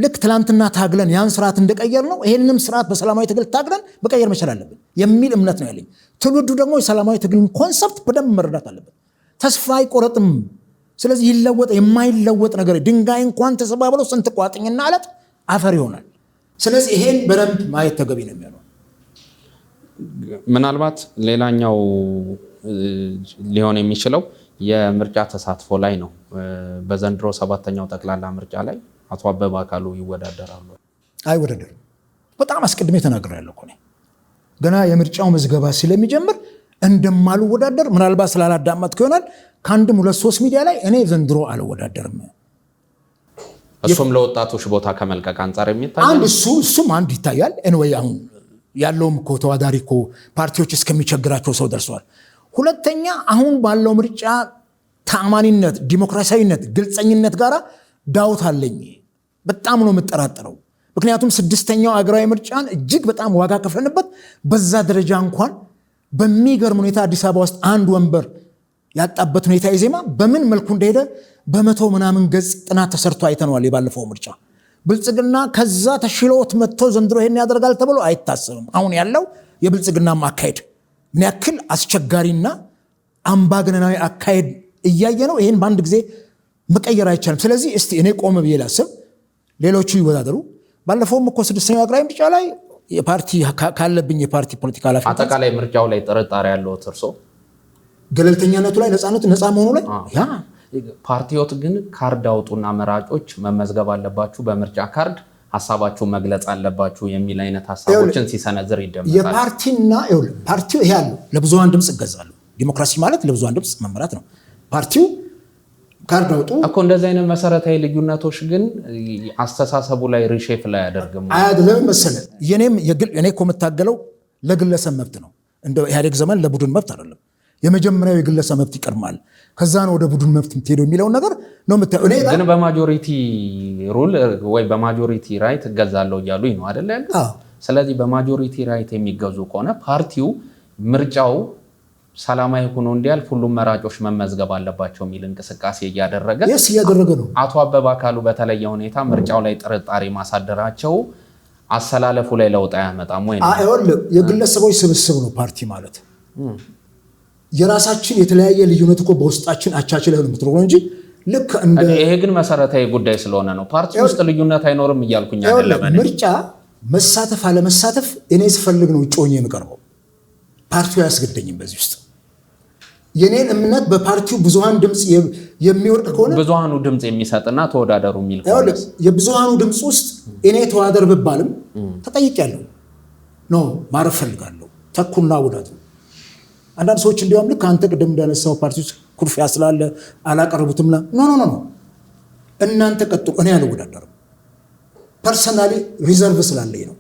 Speaker 3: ልክ ትላንትና ታግለን ያን ስርዓት እንደቀየር ነው ይሄንንም ስርዓት በሰላማዊ ትግል ታግለን መቀየር መቻል አለብን የሚል እምነት ነው ያለኝ። ትውልዱ ደግሞ የሰላማዊ ትግልን ኮንሰፕት በደንብ መረዳት አለበት። ተስፋ አይቆረጥም። ስለዚህ ይለወጥ የማይለወጥ ነገር ድንጋይ እንኳን ተሰባብሎ ስንት ቋጥኝና አለት አፈር ይሆናል። ስለዚህ ይሄን በደንብ ማየት ተገቢ ነው የሚሆነው።
Speaker 2: ምናልባት ሌላኛው ሊሆን የሚችለው የምርጫ ተሳትፎ ላይ ነው። በዘንድሮ 7ኛው ጠቅላላ ምርጫ ላይ አቶ አበበ አካሉ ይወዳደራሉ?
Speaker 3: አይወዳደርም። በጣም አስቀድሜ ተናግሬያለሁ እኮ ገና የምርጫው ምዝገባ ስለሚጀምር እንደማልወዳደር ምናልባት ስላላዳመጥኩ ይሆናል ከአንድም 2-3 ሚዲያ ላይ እኔ ዘንድሮ አልወዳደርም።
Speaker 2: እሱም ለወጣቶች ቦታ ከመልቀቅ አንጻር የሚታይ
Speaker 3: አንድ እሱም አንድ ይታያል። ኤንወይ አሁን ያለውም እኮ ተዋዳሪ እኮ ፓርቲዎች እስከሚቸግራቸው ሰው ደርሰዋል። ሁለተኛ አሁን ባለው ምርጫ ተአማኒነት፣ ዲሞክራሲያዊነት፣ ግልጸኝነት ጋር ዳውት አለኝ። በጣም ነው የምጠራጠረው። ምክንያቱም 6ኛው አገራዊ ምርጫን እጅግ በጣም ዋጋ ከፍለንበት በዛ ደረጃ እንኳን በሚገርም ሁኔታ አዲስ አበባ ውስጥ አንድ ወንበር ያጣበት ሁኔታ ኢዜማ በምን መልኩ እንደሄደ በ100 ምናምን ገጽ ጥናት ተሰርቶ አይተነዋል። የባለፈው ምርጫ ብልጽግና ከዛ ተሽሎት መጥቶ ዘንድሮ ይሄን ያደርጋል ተብሎ አይታሰብም። አሁን ያለው የብልጽግና አካሄድ ምን ያክል አስቸጋሪና አምባገነናዊ አካሄድ እያየ ነው። ይሄን በአንድ ጊዜ መቀየር አይቻልም። ስለዚህ እስቲ እኔ ቆም ብዬ ላስብ፣ ሌሎቹ ይወዳደሩ። ባለፈውም እኮ 6ኛው አገራዊ ምርጫ ላይ የፓርቲ ካለብኝ የፓርቲ ፖለቲካ ኃላፊነት
Speaker 2: አጠቃላይ ምርጫው ላይ ጥርጣሬ ያለው እርሶ
Speaker 3: ገለልተኛነቱ ላይ ነፃ መሆኑ ላይ ያ
Speaker 2: ፓርቲዎት ግን ካርድ አውጡና መራጮች መመዝገብ አለባችሁ፣ በምርጫ ካርድ ሀሳባችሁን መግለጽ አለባችሁ የሚል አይነት ሀሳቦችን ሲሰነዝር ይደመጣል።
Speaker 3: የፓርቲና ፓርቲው ይሄ ያለው ለብዙሃን ድምፅ እገዛለሁ። ዲሞክራሲ ማለት ለብዙሃን ድምፅ መመራት ነው። ፓርቲው ካርድ አውጡ
Speaker 2: እኮ እንደዚህ አይነት መሰረታዊ ልዩነቶች ግን አስተሳሰቡ ላይ ሪሼፕ ላይ ያደርግም
Speaker 3: ለምን መሰለህ? እኔ እኮ የምታገለው ለግለሰብ መብት ነው። እንደ ኢህአዴግ ዘመን ለቡድን መብት አይደለም። የመጀመሪያው የግለሰብ መብት ይቀድማል፣ ከዛ ነው ወደ ቡድን መብት የምትሄደው የሚለውን ነገር ነው የምታየው።
Speaker 2: ግን በማጆሪቲ ሩል ወይ በማጆሪቲ ራይት እገዛለሁ እያሉኝ ነው አይደለ? ስለዚህ በማጆሪቲ ራይት የሚገዙ ከሆነ ፓርቲው ምርጫው ሰላማዊ ሆኖ እንዲያልፍ ሁሉም መራጮች መመዝገብ አለባቸው የሚል እንቅስቃሴ እያደረገ
Speaker 3: ነው።
Speaker 2: አቶ አበበ አካሉ በተለየ ሁኔታ ምርጫው ላይ ጥርጣሬ ማሳደራቸው አሰላለፉ ላይ ለውጥ አያመጣም ወይ?
Speaker 3: የግለሰቦች ስብስብ ነው ፓርቲ ማለት። የራሳችን የተለያየ ልዩነት እኮ በውስጣችን አቻችለህ ነው የምትኖረው እንጂ ልክ እንደ
Speaker 2: ይሄ ግን መሰረታዊ ጉዳይ ስለሆነ ነው። ፓርቲ ውስጥ ልዩነት አይኖርም እያልኩኝ አይደለም።
Speaker 3: ምርጫ መሳተፍ አለመሳተፍ እኔ ስፈልግ ነው እጮኝ የምቀርበው። ፓርቲው አያስገደኝም በዚህ ውስጥ። የኔን እምነት በፓርቲው ብዙሃን ድምፅ የሚወርቅ ከሆነ
Speaker 2: ብዙሃኑ ድምፅ የሚሰጥና ተወዳደሩ የሚል ከሆነ
Speaker 3: የብዙሃኑ ድምፅ ውስጥ እኔ ተወዳደር ብባልም ተጠይቄያለሁ ነው ማረፍ ፈልጋለሁ። ተኩና ውደቱ አንዳንድ ሰዎች እንዲያውም ልክ አንተ ቅድም እንዳነሳው ፓርቲ ውስጥ ኩርፊያ ስላለ አላቀረቡትም። ኖ እናንተ ቀጥሉ፣ እኔ አልወዳደርም። ፐርሰናሊ ሪዘርቭ ስላለኝ ነው።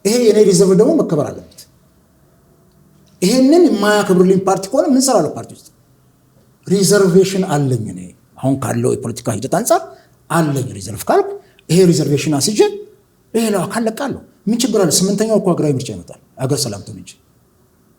Speaker 3: ይሄ የኔ ሪዘርቭ ደግሞ መከበር አለበት። ይሄንን የማያከብርልኝ ፓርቲ ከሆነ ምን ሰራለሁ? ፓርቲ ውስጥ ሪዘርቬሽን አለኝ። እኔ አሁን ካለው የፖለቲካ ሂደት አንጻር አለኝ ሪዘርቭ ካልኩ ይሄ ሪዘርቬሽን አስይዤ ሌላው አካል ለቃለሁ። ምን ችግር አለ? 8ኛው እኮ ሀገራዊ ምርጫ ይመጣል። አገር ሰላም ትሆን እንጂ።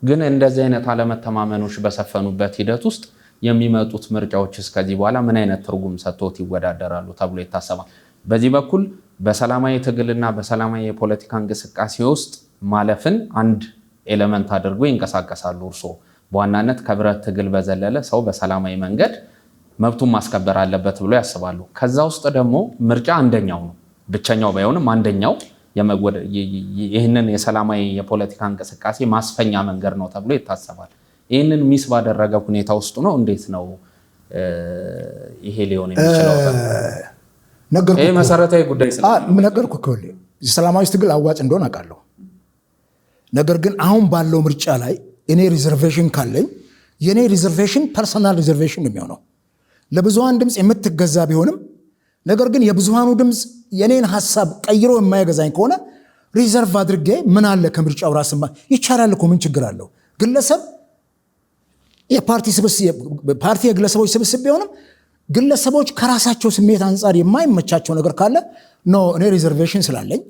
Speaker 2: ግን እንደዚህ አይነት አለመተማመኖች በሰፈኑበት ሂደት ውስጥ የሚመጡት ምርጫዎች እስከዚህ በኋላ ምን አይነት ትርጉም ሰጥቶት ይወዳደራሉ ተብሎ ይታሰባል? በዚህ በኩል በሰላማዊ ትግልና በሰላማዊ የፖለቲካ እንቅስቃሴ ውስጥ ማለፍን አንድ ኤሌመንት አድርጎ ይንቀሳቀሳሉ። እርስዎ በዋናነት ከብረት ትግል በዘለለ ሰው በሰላማዊ መንገድ መብቱን ማስከበር አለበት ብሎ ያስባሉ። ከዛ ውስጥ ደግሞ ምርጫ አንደኛው ነው፣ ብቸኛው ባይሆንም አንደኛው ይህንን የሰላማዊ የፖለቲካ እንቅስቃሴ ማስፈኛ መንገድ ነው ተብሎ ይታሰባል። ይህንን ሚስ ባደረገ ሁኔታ ውስጥ ነው እንዴት ነው ይሄ ሊሆን የሚችለው? ይሄ መሰረታዊ ጉዳይ
Speaker 3: ነገርኩ። የሰላማዊ ትግል አዋጭ እንደሆነ አውቃለሁ። ነገር ግን አሁን ባለው ምርጫ ላይ እኔ ሪዘርቬሽን ካለኝ የኔ ሪዘርቬሽን ፐርሰናል ሪዘርቬሽን ነው የሚሆነው። ለብዙሃን ድምፅ የምትገዛ ቢሆንም ነገር ግን የብዙሃኑ ድምፅ የኔን ሐሳብ ቀይሮ የማይገዛኝ ከሆነ ሪዘርቭ አድርጌ ምን አለ ከምርጫው ራስ ይቻላል እኮ ምን ችግር አለው? ግለሰብ ፓርቲ የግለሰቦች ስብስብ ቢሆንም ግለሰቦች ከራሳቸው ስሜት አንጻር የማይመቻቸው ነገር ካለ እኔ ሪዘርቬሽን ስላለኝ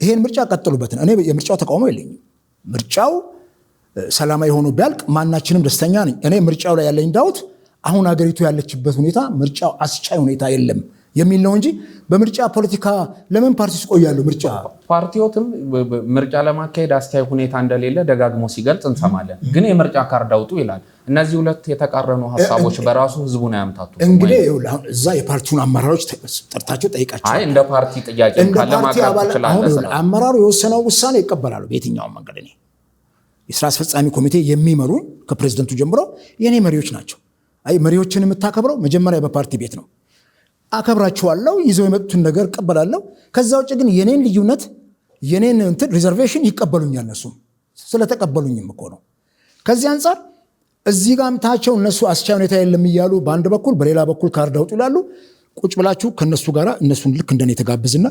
Speaker 3: ይሄን ምርጫ ቀጥሉበት ነው። እኔ የምርጫው ተቃውሞ የለኝም። ምርጫው ሰላማዊ ሆኖ ቢያልቅ ማናችንም ደስተኛ ነኝ። እኔ ምርጫው ላይ ያለኝ ዳውት አሁን ሀገሪቱ ያለችበት ሁኔታ ምርጫው አስቻይ ሁኔታ የለም የሚል ነው እንጂ በምርጫ ፖለቲካ ለምን ፓርቲስ ቆያሉ? ምርጫ
Speaker 2: ፓርቲዎትም ምርጫ ለማካሄድ አስቻይ ሁኔታ እንደሌለ ደጋግሞ ሲገልጽ እንሰማለን። ግን የምርጫ ካርድ አውጡ ይላል። እነዚህ ሁለት የተቃረኑ ሀሳቦች በራሱ ህዝቡን አያምታቱ።
Speaker 3: እንግዲህ እዛ የፓርቲውን አመራሮች ጠርታቸው ጠይቃቸው።
Speaker 2: እንደ ፓርቲ ጥያቄ ካለ ማቅረብ ትችላለህ።
Speaker 3: አመራሩ የወሰነው ውሳኔ ይቀበላሉ በየትኛውም መንገድ። እኔ የስራ አስፈጻሚ ኮሚቴ የሚመሩ ከፕሬዝደንቱ ጀምሮ የኔ መሪዎች ናቸው። መሪዎችን የምታከብረው መጀመሪያ በፓርቲ ቤት ነው። አከብራቸዋለሁ፣ ይዘው የመጡትን ነገር እቀበላለሁ። ከዛ ውጭ ግን የኔን ልዩነት የኔን ሪዘርቬሽን ይቀበሉኛል። እነሱም ስለተቀበሉኝም እኮ ነው። ከዚህ አንጻር እዚህ ጋር ምታቸው እነሱ አስቻይ ሁኔታ የለም እያሉ በአንድ በኩል በሌላ በኩል ካርድ አውጡ ይላሉ። ቁጭ ብላችሁ ከነሱ ጋር እነሱን ልክ እንደኔ ተጋብዝና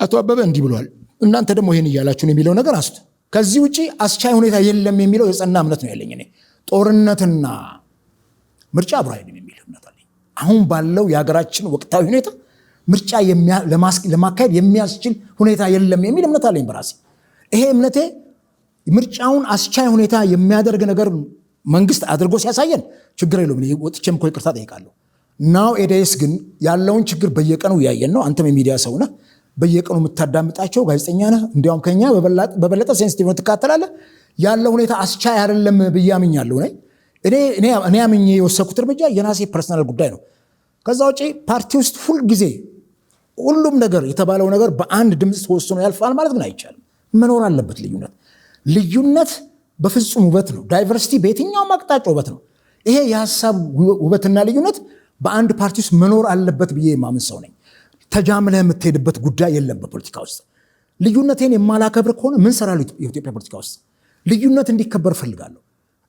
Speaker 3: አቶ አበበ እንዲህ ብለዋል እናንተ ደግሞ ይሄን እያላችሁን የሚለው ነገር አስቱ። ከዚህ ውጪ አስቻይ ሁኔታ የለም የሚለው የጸና እምነት ነው ያለኝ። እኔ ጦርነትና ምርጫ አብሮ አይደለም የሚል እምነት አለኝ። አሁን ባለው የሀገራችን ወቅታዊ ሁኔታ ምርጫ ለማካሄድ የሚያስችል ሁኔታ የለም የሚል እምነት አለኝ በራሴ። ይሄ እምነቴ ምርጫውን አስቻይ ሁኔታ የሚያደርግ ነገር መንግስት አድርጎ ሲያሳየን ችግር የለውም። ወጥቼም እኮ ይቅርታ ጠይቃለሁ። ናው ኤዴስ ግን ያለውን ችግር በየቀኑ እያየን ነው። አንተም የሚዲያ ሰው ነህ፣ በየቀኑ የምታዳምጣቸው ጋዜጠኛ ነህ። እንዲያውም ከኛ በበለጠ ሴንሲቲቭ ትካተላለህ። ያለው ሁኔታ አስቻይ አይደለም ብዬ አምኛለሁ። እኔ አምኜ የወሰድኩት እርምጃ የራሴ ፐርሰናል ጉዳይ ነው። ከዛ ውጪ ፓርቲ ውስጥ ሁልጊዜ ሁሉም ነገር የተባለው ነገር በአንድ ድምፅ ተወስኖ ያልፋል ማለት ግን አይቻልም። መኖር አለበት ልዩነት በፍጹም ውበት ነው። ዳይቨርሲቲ በየትኛውም አቅጣጫ ውበት ነው። ይሄ የሀሳብ ውበትና ልዩነት በአንድ ፓርቲ ውስጥ መኖር አለበት ብዬ የማምን ሰው ነኝ። ተጃምለህ የምትሄድበት ጉዳይ የለም በፖለቲካ ውስጥ። ልዩነቴን የማላከብር ከሆነ ምን ሰራለሁ? የኢትዮጵያ ፖለቲካ ውስጥ ልዩነት እንዲከበር እፈልጋለሁ።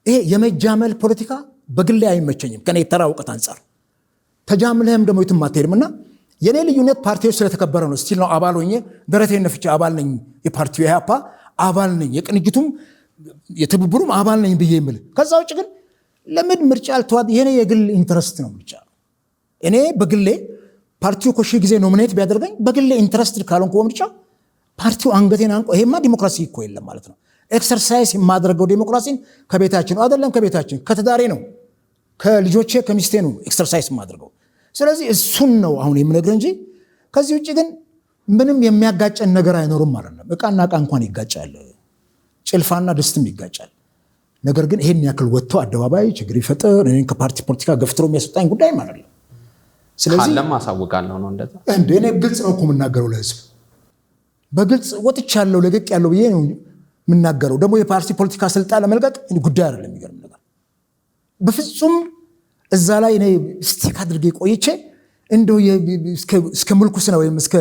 Speaker 3: ይሄ የመጃመል ፖለቲካ በግሌ አይመቸኝም ከኔ የተራ እውቀት አንጻር። ተጃምለህም ደግሞ የትም አትሄድም እና የኔ ልዩነት ፓርቲዎች ስለተከበረ ነው። ስቲል ነው አባል ሆኜ ደረቴን ነፍቼ አባል ነኝ። የፓርቲው ኢህአፓ አባል ነኝ፣ የቅንጅቱም የትብብሩም አባል ነኝ ብዬ የምል። ከዛ ውጭ ግን ለምን ምርጫ አልተዋጥ? የኔ የግል ኢንትረስት ነው ምርጫ። እኔ በግሌ ፓርቲው እኮ ሺህ ጊዜ ኖሚኔት ቢያደርገኝ በግሌ ኢንትረስትድ ካልሆንኩ በምርጫ ፓርቲው አንገቴን አንቆ ይሄማ ዲሞክራሲ እኮ የለም ማለት ነው። ኤክሰርሳይዝ የማድረገው ዲሞክራሲን ከቤታችን ነው አይደለም፣ ከቤታችን ከተዳሬ ነው፣ ከልጆቼ ከሚስቴ ነው ኤክሰርሳይዝ የማድረገው። ስለዚህ እሱን ነው አሁን የምነግርህ እንጂ ከዚህ ውጭ ግን ምንም የሚያጋጨን ነገር አይኖርም ማለት ነው። እቃና እቃ እንኳን ይጋጫል፣ ጭልፋና ድስትም ይጋጫል። ነገር ግን ይሄን ያክል ወጥቶ አደባባይ ችግር ይፈጥር እኔን ከፓርቲ ፖለቲካ ገፍትሮ የሚያስወጣኝ ጉዳይ ማለት ነው። ስለዚህ
Speaker 2: ካለም አሳውቃለሁ ነው እንደዛ።
Speaker 3: እኔ ግልጽ ነው እኮ የምናገረው ለህዝብ፣ በግልጽ ወጥቻለሁ ለቅቅ ያለው ብዬ ነው የምናገረው። ደግሞ የፓርቲ ፖለቲካ ስልጣን ለመልቀቅ ጉዳይ አይደለም። የሚገርም ነገር በፍጹም እዛ ላይ እኔ ስቲክ አድርጌ ቆይቼ እንደው እስከ ምልኩስ ነው ወይም እስከ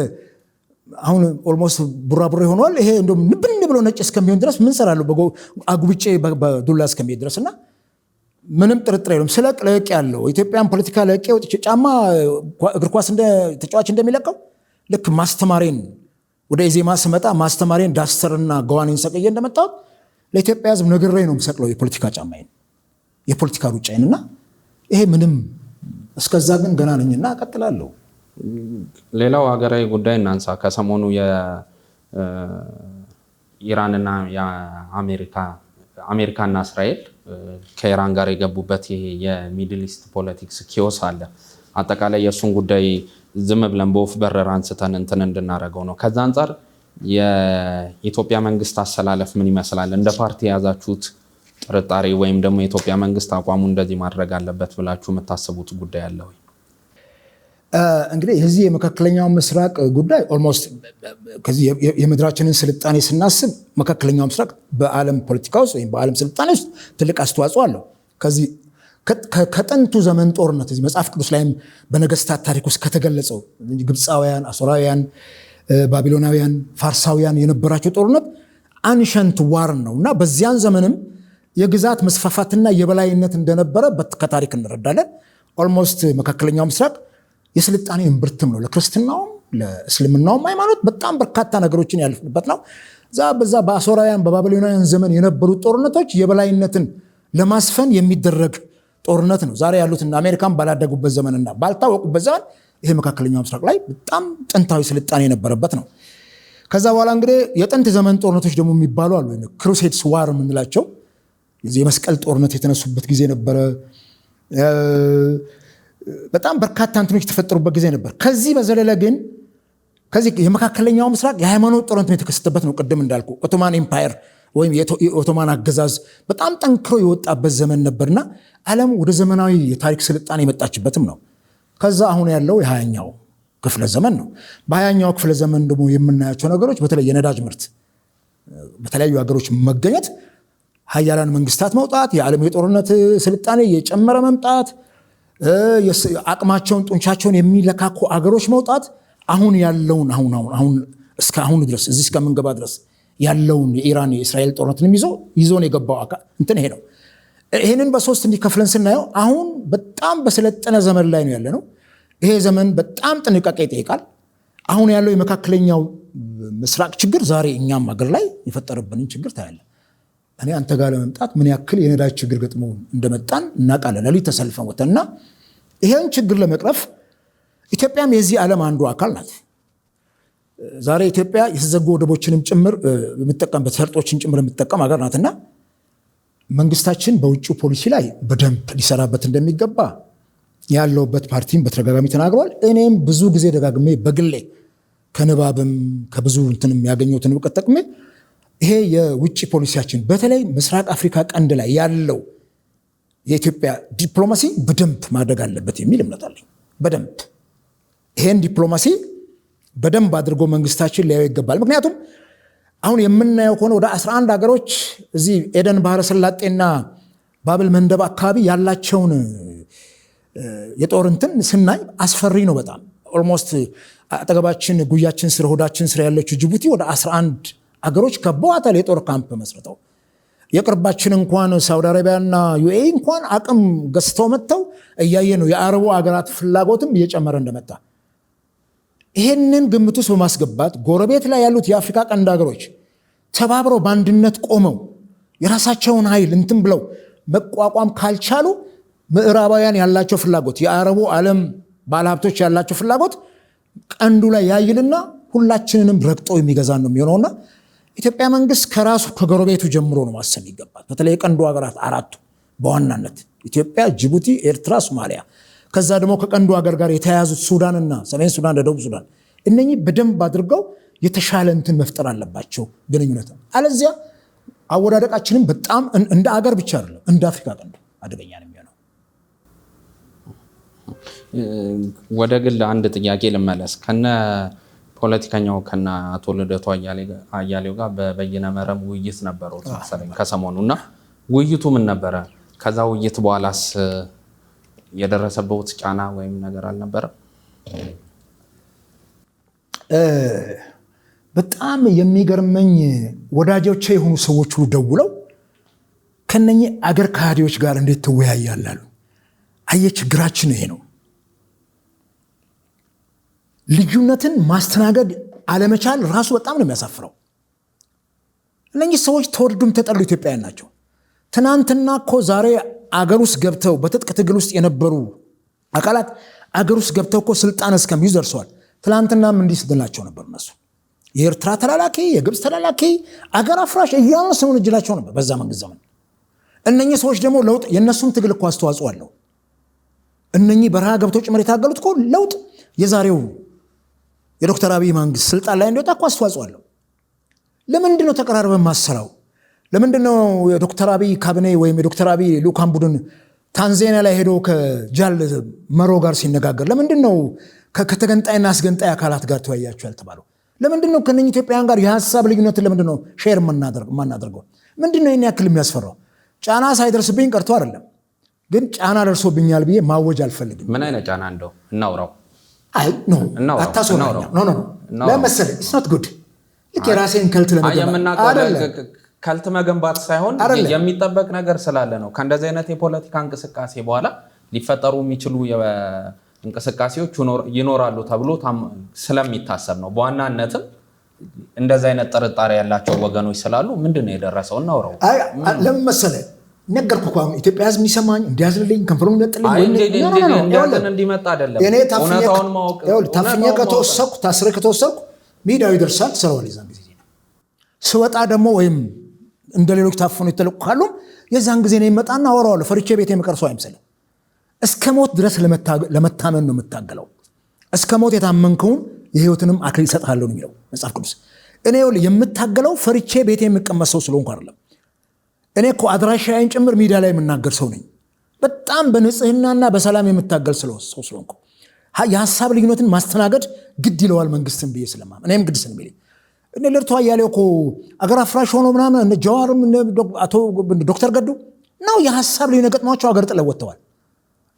Speaker 3: አሁን ኦልሞስት ቡራቡሬ ሆኗል። ይሄ እንደው ንብን ብሎ ነጭ እስከሚሆን ድረስ ምን ሰራለሁ አጉብጬ በዱላ እስከሚሄድ ድረስ እና ምንም ጥርጥር የለም ስለቅ ለቅ ያለው ኢትዮጵያን ፖለቲካ ለቄ ወጥቼ ጫማ እግር ኳስ ተጫዋች እንደሚለቀው ልክ ማስተማሬን ወደ ኢዜማ ስመጣ ማስተማሬን ዳስተርና ገዋኔን ሰቅዬ እንደመጣሁት ለኢትዮጵያ ሕዝብ ነግሬ ነው የምሰቅለው የፖለቲካ ጫማዬን የፖለቲካ ሩጫዬንና ይሄ ምንም እስከዛ ግን ገና ነኝና እቀጥላለሁ።
Speaker 2: ሌላው ሀገራዊ ጉዳይ እናንሳ። ከሰሞኑ የኢራንና የአሜሪካና እስራኤል ከኢራን ጋር የገቡበት ይሄ የሚድል ኢስት ፖለቲክስ ኪዮስ አለ። አጠቃላይ የእሱን ጉዳይ ዝም ብለን በወፍ በረር አንስተን እንትን እንድናደርገው ነው። ከዛ አንጻር የኢትዮጵያ መንግስት አሰላለፍ ምን ይመስላል? እንደ ፓርቲ የያዛችሁት ጥርጣሬ ወይም ደግሞ የኢትዮጵያ መንግስት አቋሙ እንደዚህ ማድረግ አለበት ብላችሁ የምታስቡት ጉዳይ አለ ወይ?
Speaker 3: እንግዲህ የዚህ የመካከለኛው ምስራቅ ጉዳይ ኦልሞስት ከዚህ የምድራችንን ስልጣኔ ስናስብ መካከለኛው ምስራቅ በዓለም ፖለቲካ ውስጥ ወይም በዓለም ስልጣኔ ውስጥ ትልቅ አስተዋጽኦ አለው። ከዚህ ከጥንቱ ዘመን ጦርነት እዚህ መጽሐፍ ቅዱስ ላይም በነገስታት ታሪክ ውስጥ ከተገለጸው ግብፃውያን፣ አሶራውያን፣ ባቢሎናውያን፣ ፋርሳውያን የነበራቸው ጦርነት አንሸንት ዋር ነው እና በዚያን ዘመንም የግዛት መስፋፋትና የበላይነት እንደነበረ ከታሪክ እንረዳለን። ኦልሞስት መካከለኛው ምስራቅ የስልጣኔ እምብርትም ነው ለክርስትናውም ለእስልምናውም ሃይማኖት በጣም በርካታ ነገሮችን ያልፍንበት ነው። በዛ በአሦራውያን በባቢሎናውያን ዘመን የነበሩት ጦርነቶች የበላይነትን ለማስፈን የሚደረግ ጦርነት ነው። ዛሬ ያሉትና አሜሪካን ባላደጉበት ዘመንና ባልታወቁበት ዘመን ይሄ መካከለኛው ምስራቅ ላይ በጣም ጥንታዊ ስልጣኔ የነበረበት ነው። ከዛ በኋላ እንግዲህ የጥንት ዘመን ጦርነቶች ደግሞ የሚባሉ አሉ። ክሩሴድስ ዋር የምንላቸው የመስቀል ጦርነት የተነሱበት ጊዜ ነበረ። በጣም በርካታ እንትኖች የተፈጠሩበት ጊዜ ነበር። ከዚህ በዘለለ ግን ከዚህ የመካከለኛው ምስራቅ የሃይማኖት ጦርነት የተከሰተበት ነው። ቅድም እንዳልኩ ኦቶማን ኤምፓየር ወይም የኦቶማን አገዛዝ በጣም ጠንክሮ የወጣበት ዘመን ነበርና ዓለም ወደ ዘመናዊ የታሪክ ስልጣኔ የመጣችበትም ነው። ከዛ አሁን ያለው የ20ኛው ክፍለ ዘመን ነው። በ20ኛው ክፍለ ዘመን ደግሞ የምናያቸው ነገሮች በተለይ የነዳጅ ምርት በተለያዩ ሀገሮች መገኘት፣ ሀያላን መንግስታት መውጣት፣ የዓለም የጦርነት ስልጣኔ የጨመረ መምጣት፣ አቅማቸውን ጡንቻቸውን የሚለካኩ አገሮች መውጣት አሁን ያለውን አሁን እስከ አሁን ድረስ እዚህ እስከምንገባ ድረስ ያለውን የኢራን የእስራኤል ጦርነትንም ይዞን የገባው እንትን ይሄ ነው። ይህንን በሶስት እንዲከፍለን ስናየው አሁን በጣም በሰለጠነ ዘመን ላይ ነው ያለ ነው። ይሄ ዘመን በጣም ጥንቃቄ ይጠይቃል። አሁን ያለው የመካከለኛው ምስራቅ ችግር ዛሬ እኛም ሀገር ላይ የፈጠረብንን ችግር ታያለ። እኔ አንተ ጋር ለመምጣት ምን ያክል የነዳጅ ችግር ገጥሞ እንደመጣን እናውቃለን። ሌሊት ተሰልፈን ወተና ይሄን ችግር ለመቅረፍ ኢትዮጵያም የዚህ ዓለም አንዱ አካል ናት። ዛሬ ኢትዮጵያ የተዘጉ ወደቦችንም ጭምር የምትጠቀምበት ሰርጦችን ጭምር የምትጠቀም ሀገር ናትና መንግስታችን በውጭ ፖሊሲ ላይ በደንብ ሊሰራበት እንደሚገባ ያለውበት ፓርቲም በተደጋጋሚ ተናግሯል። እኔም ብዙ ጊዜ ደጋግሜ በግሌ ከንባብም ከብዙ እንትንም ያገኘሁትን እውቀት ጠቅሜ ይሄ የውጭ ፖሊሲያችን በተለይ ምስራቅ አፍሪካ ቀንድ ላይ ያለው የኢትዮጵያ ዲፕሎማሲ በደንብ ማደግ አለበት የሚል እምነት አለኝ። በደንብ ይሄን ዲፕሎማሲ በደንብ አድርጎ መንግስታችን ሊያየው ይገባል። ምክንያቱም አሁን የምናየው ከሆነ ወደ 11 ሀገሮች እዚህ ኤደን ባህረ ሰላጤና ባብል መንደብ አካባቢ ያላቸውን የጦር እንትን ስናይ አስፈሪ ነው በጣም። ኦልሞስት አጠገባችን ጉያችን ስር ሆዳችን ስር ያለችው ጅቡቲ ወደ 11 አገሮች ከበዋታል የጦር ካምፕ መስርተው። የቅርባችን እንኳን ሳውዲ አረቢያና ዩኤኢ እንኳን አቅም ገዝተው መጥተው እያየ ነው የአረቡ አገራት ፍላጎትም እየጨመረ እንደመጣ። ይሄንን ግምት ውስጥ በማስገባት ጎረቤት ላይ ያሉት የአፍሪካ ቀንድ ሀገሮች ተባብረው በአንድነት ቆመው የራሳቸውን ኃይል እንትን ብለው መቋቋም ካልቻሉ ምዕራባውያን ያላቸው ፍላጎት የአረቡ ዓለም ባለሀብቶች ያላቸው ፍላጎት ቀንዱ ላይ ያይልና ሁላችንንም ረግጦ የሚገዛን ነው የሚሆነውና ኢትዮጵያ መንግስት ከራሱ ከጎረቤቱ ጀምሮ ነው ማሰብ ይገባል። በተለይ የቀንዱ ሀገራት አራቱ በዋናነት ኢትዮጵያ፣ ጅቡቲ፣ ኤርትራ፣ ሶማሊያ ከዛ ደግሞ ከቀንዱ ሀገር ጋር የተያያዙት ሱዳንና ሰሜን ሱዳን፣ ደቡብ ሱዳን እነኚህ በደንብ አድርገው የተሻለ እንትን መፍጠር አለባቸው ግንኙነት። አለዚያ አወዳደቃችንም በጣም እንደ አገር ብቻ አይደለም እንደ አፍሪካ ቀንድ አደገኛ ነው የሚሆነው።
Speaker 2: ወደ ግል አንድ ጥያቄ ልመለስ። ከነ ፖለቲከኛው ከነ አቶ ልደቱ አያሌው ጋር በበይነ መረብ ውይይት ነበረው መሰለኝ ከሰሞኑ እና ውይይቱ ምን ነበረ? ከዛ ውይይት በኋላስ የደረሰበት ጫና ወይም ነገር አልነበረም?
Speaker 3: በጣም የሚገርመኝ ወዳጆቼ የሆኑ ሰዎች ሁሉ ደውለው ከነኚህ አገር ካህዲዎች ጋር እንዴት ትወያያላሉ? አየህ ችግራችን ይሄ ነው። ልዩነትን ማስተናገድ አለመቻል ራሱ በጣም ነው የሚያሳፍረው። እነኚህ ሰዎች ተወደዱም ተጠሉ ኢትዮጵያውያን ናቸው። ትናንትና እኮ ዛሬ አገር ውስጥ ገብተው በትጥቅ ትግል ውስጥ የነበሩ አካላት አገር ውስጥ ገብተው እኮ ስልጣን እስከሚይዙ ደርሰዋል። ትናንትናም እንዲህ ስትላቸው ነበር። እነሱ የኤርትራ ተላላኪ፣ የግብፅ ተላላኪ፣ አገር አፍራሽ እያሉ ስሙን እጅላቸው ነበር በዛ መንግስት ዘመን። እነኚህ ሰዎች ደግሞ ለውጥ የእነሱም ትግል እኮ አስተዋጽኦ አለው። እነኚህ በረሃ ገብተው ጭምር የታገሉት እኮ ለውጥ የዛሬው የዶክተር አብይ መንግስት ስልጣን ላይ እንዲወጣ እኮ አስተዋጽኦ አለው። ለምንድን ነው ተቀራርበን ማሰራው? ለምንድን ነው የዶክተር አብይ ካቢኔ ወይም የዶክተር አብይ ልኡካን ቡድን ታንዛኒያ ላይ ሄዶ ከጃል መሮ ጋር ሲነጋገር ለምንድን ነው ከተገንጣይና አስገንጣይ አካላት ጋር ተወያያችሁ ያልተባለው? ለምንድን ነው ከነኚህ ኢትዮጵያውያን ጋር የሀሳብ ልዩነትን ለምንድን ነው ሼር የማናደርገው? ምንድን ነው ይህን ያክል የሚያስፈራው? ጫና ሳይደርስብኝ ቀርቶ አይደለም፣ ግን ጫና ደርሶብኛል ብዬ ማወጅ አልፈልግም።
Speaker 2: ምን አይነት ጫና እንደው እናውራው?
Speaker 3: አይ ኖ አታስወራኛ። ኖ ለመሰለ it's not good። ልክ የራሴን ከልት
Speaker 2: ከልት መገንባት ሳይሆን የሚጠበቅ ነገር ስላለ ነው። ከእንደዚህ አይነት የፖለቲካ እንቅስቃሴ በኋላ ሊፈጠሩ የሚችሉ እንቅስቃሴዎች ይኖራሉ ተብሎ ስለሚታሰብ ነው። በዋናነትም እንደዚህ አይነት ጥርጣሬ ያላቸው ወገኖች ስላሉ ምንድነው የደረሰው እናውራው።
Speaker 3: ለምን መሰለህ ነገርኩህ እኮ ኢትዮጵያ ህዝብ የሚሰማኝ እንዲያዝልልኝ ከንፈሩን የሚያጥልኝ
Speaker 2: እንዲመጣ አይደለም።
Speaker 3: እኔ ታፍኜ ከተወሰድኩ ታስሬ ከተወሰድኩ ሚዲያው ይደርሳል ትሰራዋለህ። የዛን ጊዜ ስወጣ ደግሞ ወይም እንደ ሌሎች ታፍነው የተለቁ ካሉ የዛን ጊዜ ነው ይመጣና አወራዋለሁ። ፈርቼ ቤቴ የምቀር ሰው አይምሰልህ። እስከ ሞት ድረስ ለመታመን ነው የምታገለው። እስከ ሞት የታመንከውን የህይወትንም አክሊል እሰጥሃለሁ ነው የሚለው መጽሐፍ ቅዱስ። እኔ የምታገለው ፈርቼ ቤቴ የምቀመጥ ሰው ስለሆንኩ አይደለም። እኔ እኮ አድራሻዬን ጭምር ሚዲያ ላይ የምናገር ሰው ነኝ። በጣም በንጽህናና በሰላም የምታገል ሰው ስለሆንኩ የሀሳብ ልዩነትን ማስተናገድ ግድ ይለዋል መንግስትን ብዬ ስለማም እኔም ግድ ስለሚለኝ እኔ ልርቷ እያሌው እኮ አገር አፍራሽ ሆኖ ምናምን እነ ጀዋርም አቶ ዶክተር ገዱ ነው የሀሳብ ልዩነት ገጥሟቸው አገር ጥለው ወጥተዋል።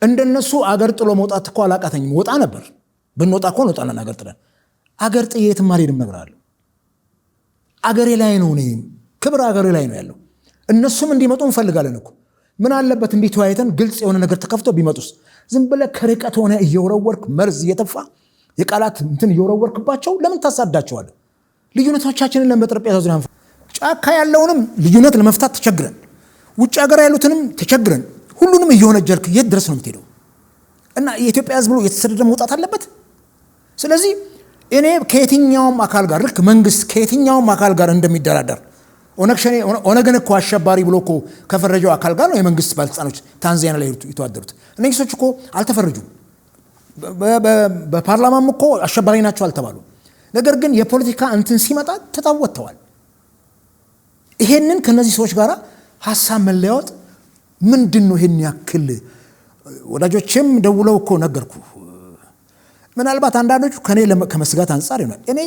Speaker 3: እንደነሱ አገር ጥሎ መውጣት እኮ አላቃተኝም። ወጣ ነበር ብንወጣ እኮ እንወጣለን። አገር ጥለን አገር ጥዬ የትም አልሄድም እነግርሃለሁ። አገሬ ላይ ነው እኔ ክብር አገሬ ላይ ነው ያለው። እነሱም እንዲመጡ እንፈልጋለን እኮ ምን አለበት እንዲህ ተወያይተን ግልጽ የሆነ ነገር ተከፍቶ ቢመጡስ? ዝም ብለህ ከርቀት ሆነ እየወረወርክ መርዝ እየተፋ የቃላት እንትን እየወረወርክባቸው ለምን ታሳዳቸዋለህ? ልዩነቶቻችንን ለመጠረጴዛ ዙሪያ ጫካ ያለውንም ልዩነት ለመፍታት ተቸግረን፣ ውጭ ሀገር ያሉትንም ተቸግረን፣ ሁሉንም እየሆነጀልክ የት ድረስ ነው የምትሄደው? እና የኢትዮጵያ ሕዝብ ብሎ የተሰደደ መውጣት አለበት። ስለዚህ እኔ ከየትኛውም አካል ጋር ልክ መንግስት ከየትኛውም አካል ጋር እንደሚደራደር ኦነግን እኮ አሸባሪ ብሎ እኮ ከፈረጀው አካል ጋር ነው የመንግስት ባለስልጣኖች ታንዛኒያ ላይ የተዋደሩት። እነዚህ ሰዎች እኮ አልተፈረጁም። በፓርላማም እኮ አሸባሪ ናቸው አልተባሉ። ነገር ግን የፖለቲካ እንትን ሲመጣ ተታወተዋል። ይሄንን ከነዚህ ሰዎች ጋር ሐሳብ መለያወጥ ምንድነው? ይሄን ያክል ወዳጆችም ደውለው እኮ ነገርኩ። ምናልባት አንዳንዶቹ ከኔ ከመስጋት አንፃር ይሆናል። እኔ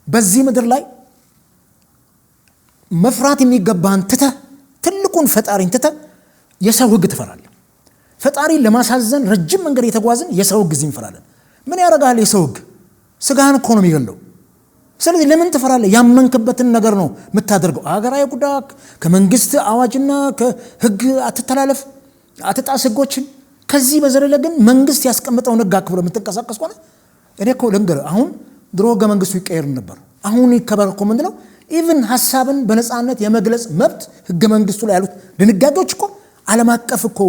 Speaker 3: በዚህ ምድር ላይ መፍራት የሚገባን ትተህ ትልቁን ፈጣሪን ትተህ የሰው ህግ ትፈራለህ። ፈጣሪን ለማሳዘን ረጅም መንገድ የተጓዝን የሰው ህግ እዚህ እንፈራለን። ምን ያደርጋል የሰው ህግ? ስጋህን እኮ ነው የሚገለው። ስለዚህ ለምን ትፈራለህ? ያመንክበትን ነገር ነው የምታደርገው። አገራዊ ጉዳይ ከመንግስት አዋጅና ከህግ አትተላለፍ፣ አትጣስ ህጎችን። ከዚህ በዘለለ ግን መንግስት ያስቀምጠውን ህግ አክብረህ የምትንቀሳቀስ ከሆነ እኔ እኮ ልንገርህ፣ አሁን ድሮ ህገ መንግስቱ ይቀየር ነበር። አሁን ይከበር እኮ ምንድነው? ኢቭን ሐሳብን በነፃነት የመግለጽ መብት ህገ መንግስቱ ላይ ያሉት ድንጋጌዎች እኮ ዓለም አቀፍ እኮ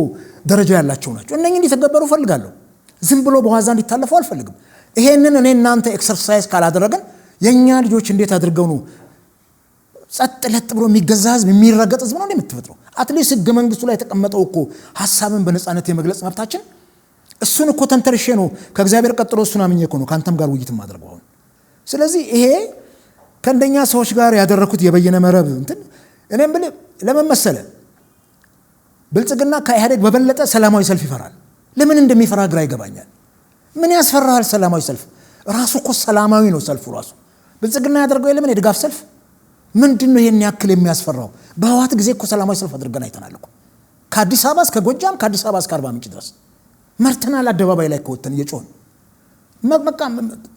Speaker 3: ደረጃ ያላቸው ናቸው። እነኚህ እንዲተገበሩ ፈልጋለሁ። ዝም ብሎ በዋዛ እንዲታለፈው አልፈልግም። ይሄንን እኔ እናንተ ኤክሰርሳይዝ ካላደረገን የኛ ልጆች እንዴት አድርገው ነው ጸጥ ለጥ ብሎ የሚገዛ ህዝብ የሚረገጥ ህዝብ ነው እንደምትፈጥረው? አትሊስት ህገ መንግስቱ ላይ የተቀመጠው እኮ ሐሳብን በነፃነት የመግለጽ መብታችን እሱን እኮ ተንተርሼ ነው ከእግዚአብሔር ቀጥሎ እሱን አምኜ እኮ ነው ካንተም ጋር ውይይት ማድረግ አሁን። ስለዚህ ይሄ ከእንደኛ ሰዎች ጋር ያደረኩት የበየነ መረብ እንትን እኔም ብለ ለምን መሰለህ ብልጽግና ከኢህአዴግ በበለጠ ሰላማዊ ሰልፍ ይፈራል። ለምን እንደሚፈራ ግራ ይገባኛል። ምን ያስፈራል ሰላማዊ ሰልፍ? ራሱ እኮ ሰላማዊ ነው ሰልፉ ራሱ። ብልጽግና ያደርገው የለምን የድጋፍ ሰልፍ ምንድነው ይሄን ያክል የሚያስፈራው? በህወሓት ጊዜ እኮ ሰላማዊ ሰልፍ አድርገን አይተናል እኮ ከአዲስ አበባ እስከ ጎጃም ከአዲስ አበባ እስከ አርባ ምንጭ ድረስ መርተናል። አደባባይ ላይ ከወተን እየጮህን በቃ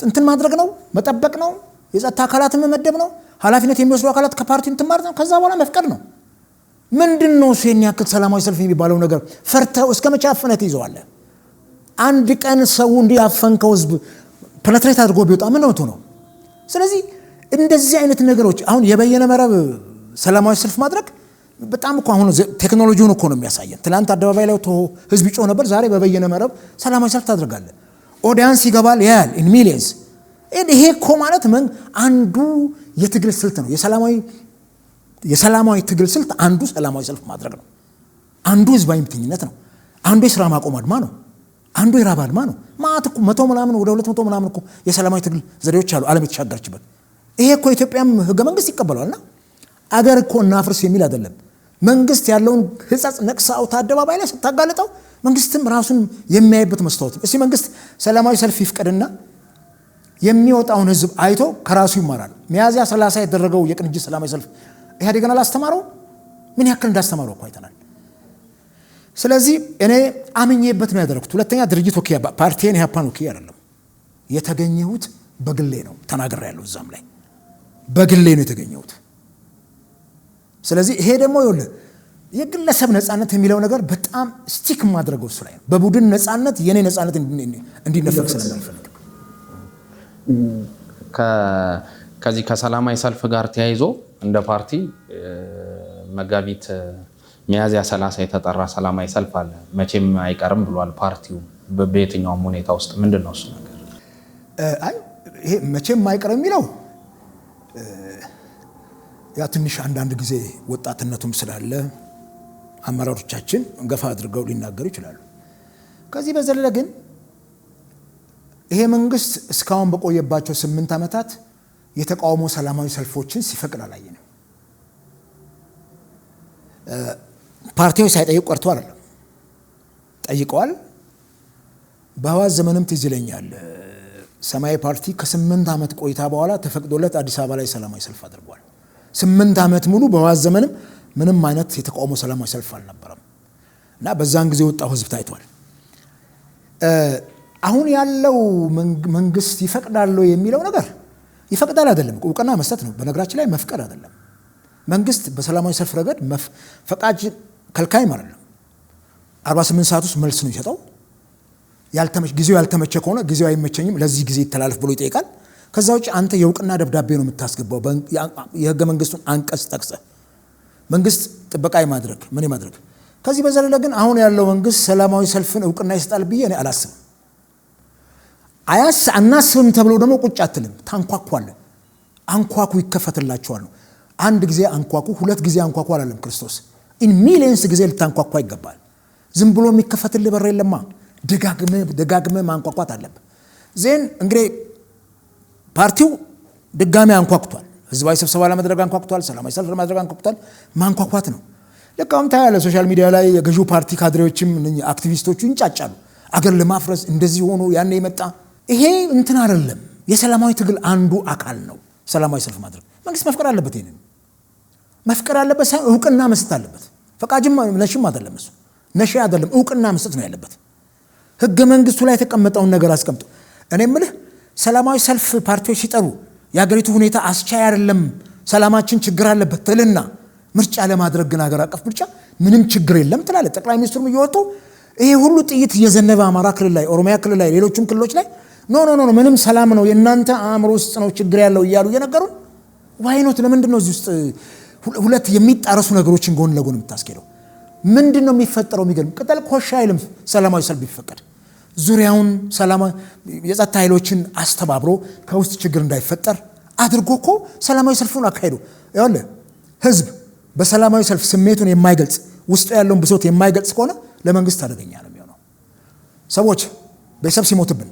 Speaker 3: እንትን ማድረግ ነው፣ መጠበቅ ነው፣ የጸጥታ አካላትን መመደብ ነው፣ ኃላፊነት የሚወስዱ አካላት ከፓርቲው እንትን ማለት ነው፣ ከዛ በኋላ መፍቀድ ነው። ምንድነው እሱ ይሄን ያክል ሰላማዊ ሰልፍ የሚባለው ነገር? ፈርተው እስከ መቼ አፈነት ይዘዋለህ? አንድ ቀን ሰው እንዲያፈንከው ህዝብ ፕላትሬት አድርጎ ቢወጣ ምን ነው? ስለዚህ እንደዚህ አይነት ነገሮች አሁን የበየነ መረብ ሰላማዊ ሰልፍ ማድረግ በጣም እኮ አሁን ቴክኖሎጂውን እኮ ነው የሚያሳየን። ትላንት አደባባይ ላይ ህዝብ ይጮህ ነበር፣ ዛሬ በበየነ መረብ ሰላማዊ ሰልፍ ታደርጋለህ። ኦዲያንስ ይገባል ያያል ኢን ሚሊየንስ። ይሄ እኮ ማለት አንዱ የትግል ስልት ነው። የሰላማዊ ትግል ስልት አንዱ ሰላማዊ ሰልፍ ማድረግ ነው። አንዱ ህዝባዊ እምቢተኝነት ነው። አንዱ የስራ ማቆም አድማ ነው። አንዱ የራብ አድማ ነው። ማለት እኮ 100 ምናምን ወደ 200 ምናምን እኮ የሰላማዊ ትግል ዘዴዎች አሉ ዓለም የተሻገረችበት። ይሄ እኮ ኢትዮጵያም ህገ መንግስት ይቀበላልና አገር እኮ እናፍርስ የሚል አይደለም። መንግስት ያለውን ህጻጽ ነቅሳ አውታ አደባባይ ላይ ስታጋለጠው መንግስትም ራሱን የሚያይበት መስታወት። እስቲ መንግስት ሰላማዊ ሰልፍ ይፍቀድና የሚወጣውን ህዝብ አይቶ ከራሱ ይማራል። ሚያዝያ 30 የተደረገው የቅንጅት ሰላማዊ ሰልፍ ኢህአዴግን አላስተማረው? ምን ያክል እንዳስተማረው እኮ አይተናል። ስለዚህ እኔ አምኜበት ነው ያደረኩት። ሁለተኛ ድርጅት ወኪያ ፓርቲን ያፓን ወኪያ አይደለም የተገኘሁት፣ በግሌ ነው ተናግሬያለሁ። እዛም ላይ በግሌ ነው የተገኘሁት። ስለዚህ ይሄ ደግሞ ይኸውልህ የግለሰብ ነፃነት የሚለው ነገር በጣም ስቲክ ማድረገው እሱ ላይ ነው። በቡድን ነፃነት የኔ ነፃነት እንዲነፈቅ ስለማልፈልግ
Speaker 2: ከዚህ ከሰላማዊ ሰልፍ ጋር ተያይዞ እንደ ፓርቲ መጋቢት ሚያዝያ 30 የተጠራ ሰላማዊ ሰልፍ አለ። መቼም አይቀርም ብሏል ፓርቲው። በየትኛውም ሁኔታ ውስጥ ምንድነው እሱ ነገር?
Speaker 3: ይሄ መቼም አይቀርም የሚለው ያ ትንሽ አንዳንድ ጊዜ ወጣትነቱም ስላለ አመራሮቻችን ገፋ አድርገው ሊናገሩ ይችላሉ። ከዚህ በዘለለ ግን ይሄ መንግስት እስካሁን በቆየባቸው 8 ዓመታት የተቃውሞ ሰላማዊ ሰልፎችን ሲፈቅድ አላየንም። ፓርቲዎች ሳይጠይቁ ቀርቶ አይደለም፣ ጠይቀዋል። በህወሓት ዘመንም ትዝ ይለኛል ሰማያዊ ፓርቲ ከ8 ዓመት ቆይታ በኋላ ተፈቅዶለት አዲስ አበባ ላይ ሰላማዊ ሰልፍ አድርጓል። 8 ዓመት ሙሉ በህወሓት ዘመንም ምንም አይነት የተቃውሞ ሰላማዊ ሰልፍ አልነበረም እና በዛን ጊዜ ወጣው ህዝብ ታይቷል። አሁን ያለው መንግስት ይፈቅዳል የሚለው ነገር ይፈቅዳል አይደለም፣ እውቅና መስጠት ነው። በነገራችን ላይ መፍቀድ አይደለም። መንግስት በሰላማዊ ሰልፍ ረገድ ፈቃጅ ከልካይም አይደለም። 48 ሰዓት ውስጥ መልስ ነው ይሰጠው። ጊዜው ያልተመቸ ከሆነ ጊዜው አይመቸኝም ለዚህ ጊዜ ይተላለፍ ብሎ ይጠይቃል። ከዛ ውጭ አንተ የእውቅና ደብዳቤ ነው የምታስገባው። የህገ መንግስቱን አንቀጽ ጠቅሰህ መንግስት ጥበቃ ማድረግ ምን ማድረግ። ከዚህ በዘለለ ግን አሁን ያለው መንግስት ሰላማዊ ሰልፍን እውቅና ይሰጣል ብዬ እኔ አላስብም። አናስብም ተብሎ ደግሞ ቁጭ አትልም፣ ታንኳኳለህ። አንኳኩ ይከፈትላቸዋል ነው። አንድ ጊዜ አንኳኩ፣ 2 ጊዜ አንኳኩ አላለም ክርስቶስ። ኢን ሚሊየንስ ጊዜ ልታንኳኳ ይገባል። ዝም ብሎ የሚከፈትልህ በር የለማ። ደጋግመህ ማንኳኳት አለብህ። ዜን እንግዲህ ፓርቲው ድጋሚ አንኳኩቷል። ህዝባዊ ስብሰባ ለማድረግ አንኳኩቷል። ሰላማዊ ሰልፍ ለማድረግ አንኳኩቷል። ማንኳኳት ነው። ለካም ታያለ ሶሻል ሚዲያ ላይ የገዢው ፓርቲ ካድሬዎችም አክቲቪስቶቹ ይንጫጫሉ። አገር ለማፍረስ እንደዚህ ሆኖ ያኔ ይመጣ። ይሄ እንትን አይደለም፣ የሰላማዊ ትግል አንዱ አካል ነው። ሰላማዊ ሰልፍ ማድረግ መንግስት መፍቀድ አለበት። ይሄንን መፍቀድ አለበት ሳይሆን እውቅና መስጠት አለበት። ፈቃጅም ነሽም አይደለም፣ እሱ ነሽ አይደለም፣ እውቅና መስጠት ነው ያለበት። ህገ መንግስቱ ላይ የተቀመጠውን ነገር አስቀምጡ። እኔ የምልህ ሰላማዊ ሰልፍ ፓርቲዎች ሲጠሩ የሀገሪቱ ሁኔታ አስቻይ አይደለም፣ ሰላማችን ችግር አለበት ትልና ምርጫ ለማድረግ ግን ሀገር አቀፍ ምርጫ ምንም ችግር የለም ትላለህ። ጠቅላይ ሚኒስትሩም እየወጡ ይሄ ሁሉ ጥይት እየዘነበ አማራ ክልል ላይ፣ ኦሮሚያ ክልል ላይ፣ ሌሎችም ክልሎች ላይ ኖ ምንም ሰላም ነው የእናንተ አእምሮ ውስጥ ነው ችግር ያለው እያሉ እየነገሩን ዋይኖት። ለምንድን ነው እዚህ ውስጥ ሁለት የሚጣረሱ ነገሮችን ጎን ለጎን የምታስኬደው? ምንድን ነው የሚፈጠረው? የሚገርም ቅጠል ኮሻ አይልም። ሰላማዊ ሰልፍ ቢፈቀድ ዙሪያውን ሰላማዊ የጸጥታ ኃይሎችን አስተባብሮ ከውስጥ ችግር እንዳይፈጠር አድርጎ እኮ ሰላማዊ ሰልፉን አካሄዱ። ይኸውልህ ህዝብ በሰላማዊ ሰልፍ ስሜቱን የማይገልጽ ውስጡ ያለውን ብሶት የማይገልጽ ከሆነ ለመንግስት አደገኛ ነው የሚሆነው። ሰዎች ቤተሰብ ሲሞትብን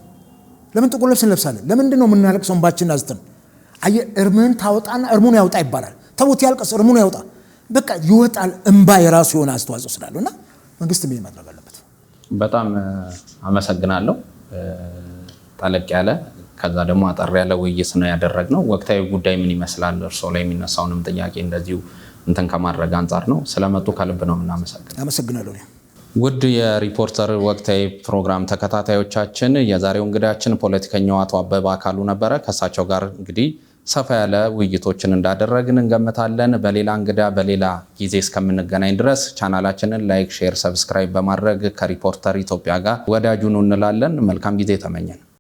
Speaker 3: ለምን ጥቁር ልብስ እንለብሳለን? ለምንድን ነው የምናለቅሰው? እንባችንን አዝተን እርምህን ታወጣና እርሙን ያውጣ ይባላል። ተውት ያልቀስ እርሙን ያውጣ፣ በቃ ይወጣል። እንባ የራሱ የሆነ አስተዋጽኦ ስላለው እና መንግስት ምን ማድረግ አለበት?
Speaker 2: በጣም አመሰግናለሁ። ጠለቅ ያለ ከዛ ደግሞ አጠር ያለ ውይይት ነው ያደረግነው። ወቅታዊ ጉዳይ ምን ይመስላል እርስዎ ላይ የሚነሳውንም ጥያቄ እንደዚሁ እንትን ከማድረግ አንጻር ነው። ስለመጡ ከልብ ነው የምናመሰግነው።
Speaker 3: አመሰግናለሁ።
Speaker 2: ውድ የሪፖርተር ወቅታዊ ፕሮግራም ተከታታዮቻችን የዛሬው እንግዳችን ፖለቲከኛው አቶ አበበ አካሉ ነበረ። ከእሳቸው ጋር እንግዲህ ሰፋ ያለ ውይይቶችን እንዳደረግን እንገምታለን። በሌላ እንግዳ በሌላ ጊዜ እስከምንገናኝ ድረስ ቻናላችንን ላይክ፣ ሼር፣ ሰብስክራይብ በማድረግ ከሪፖርተር ኢትዮጵያ ጋር ወዳጁን እንላለን። መልካም ጊዜ ተመኘን።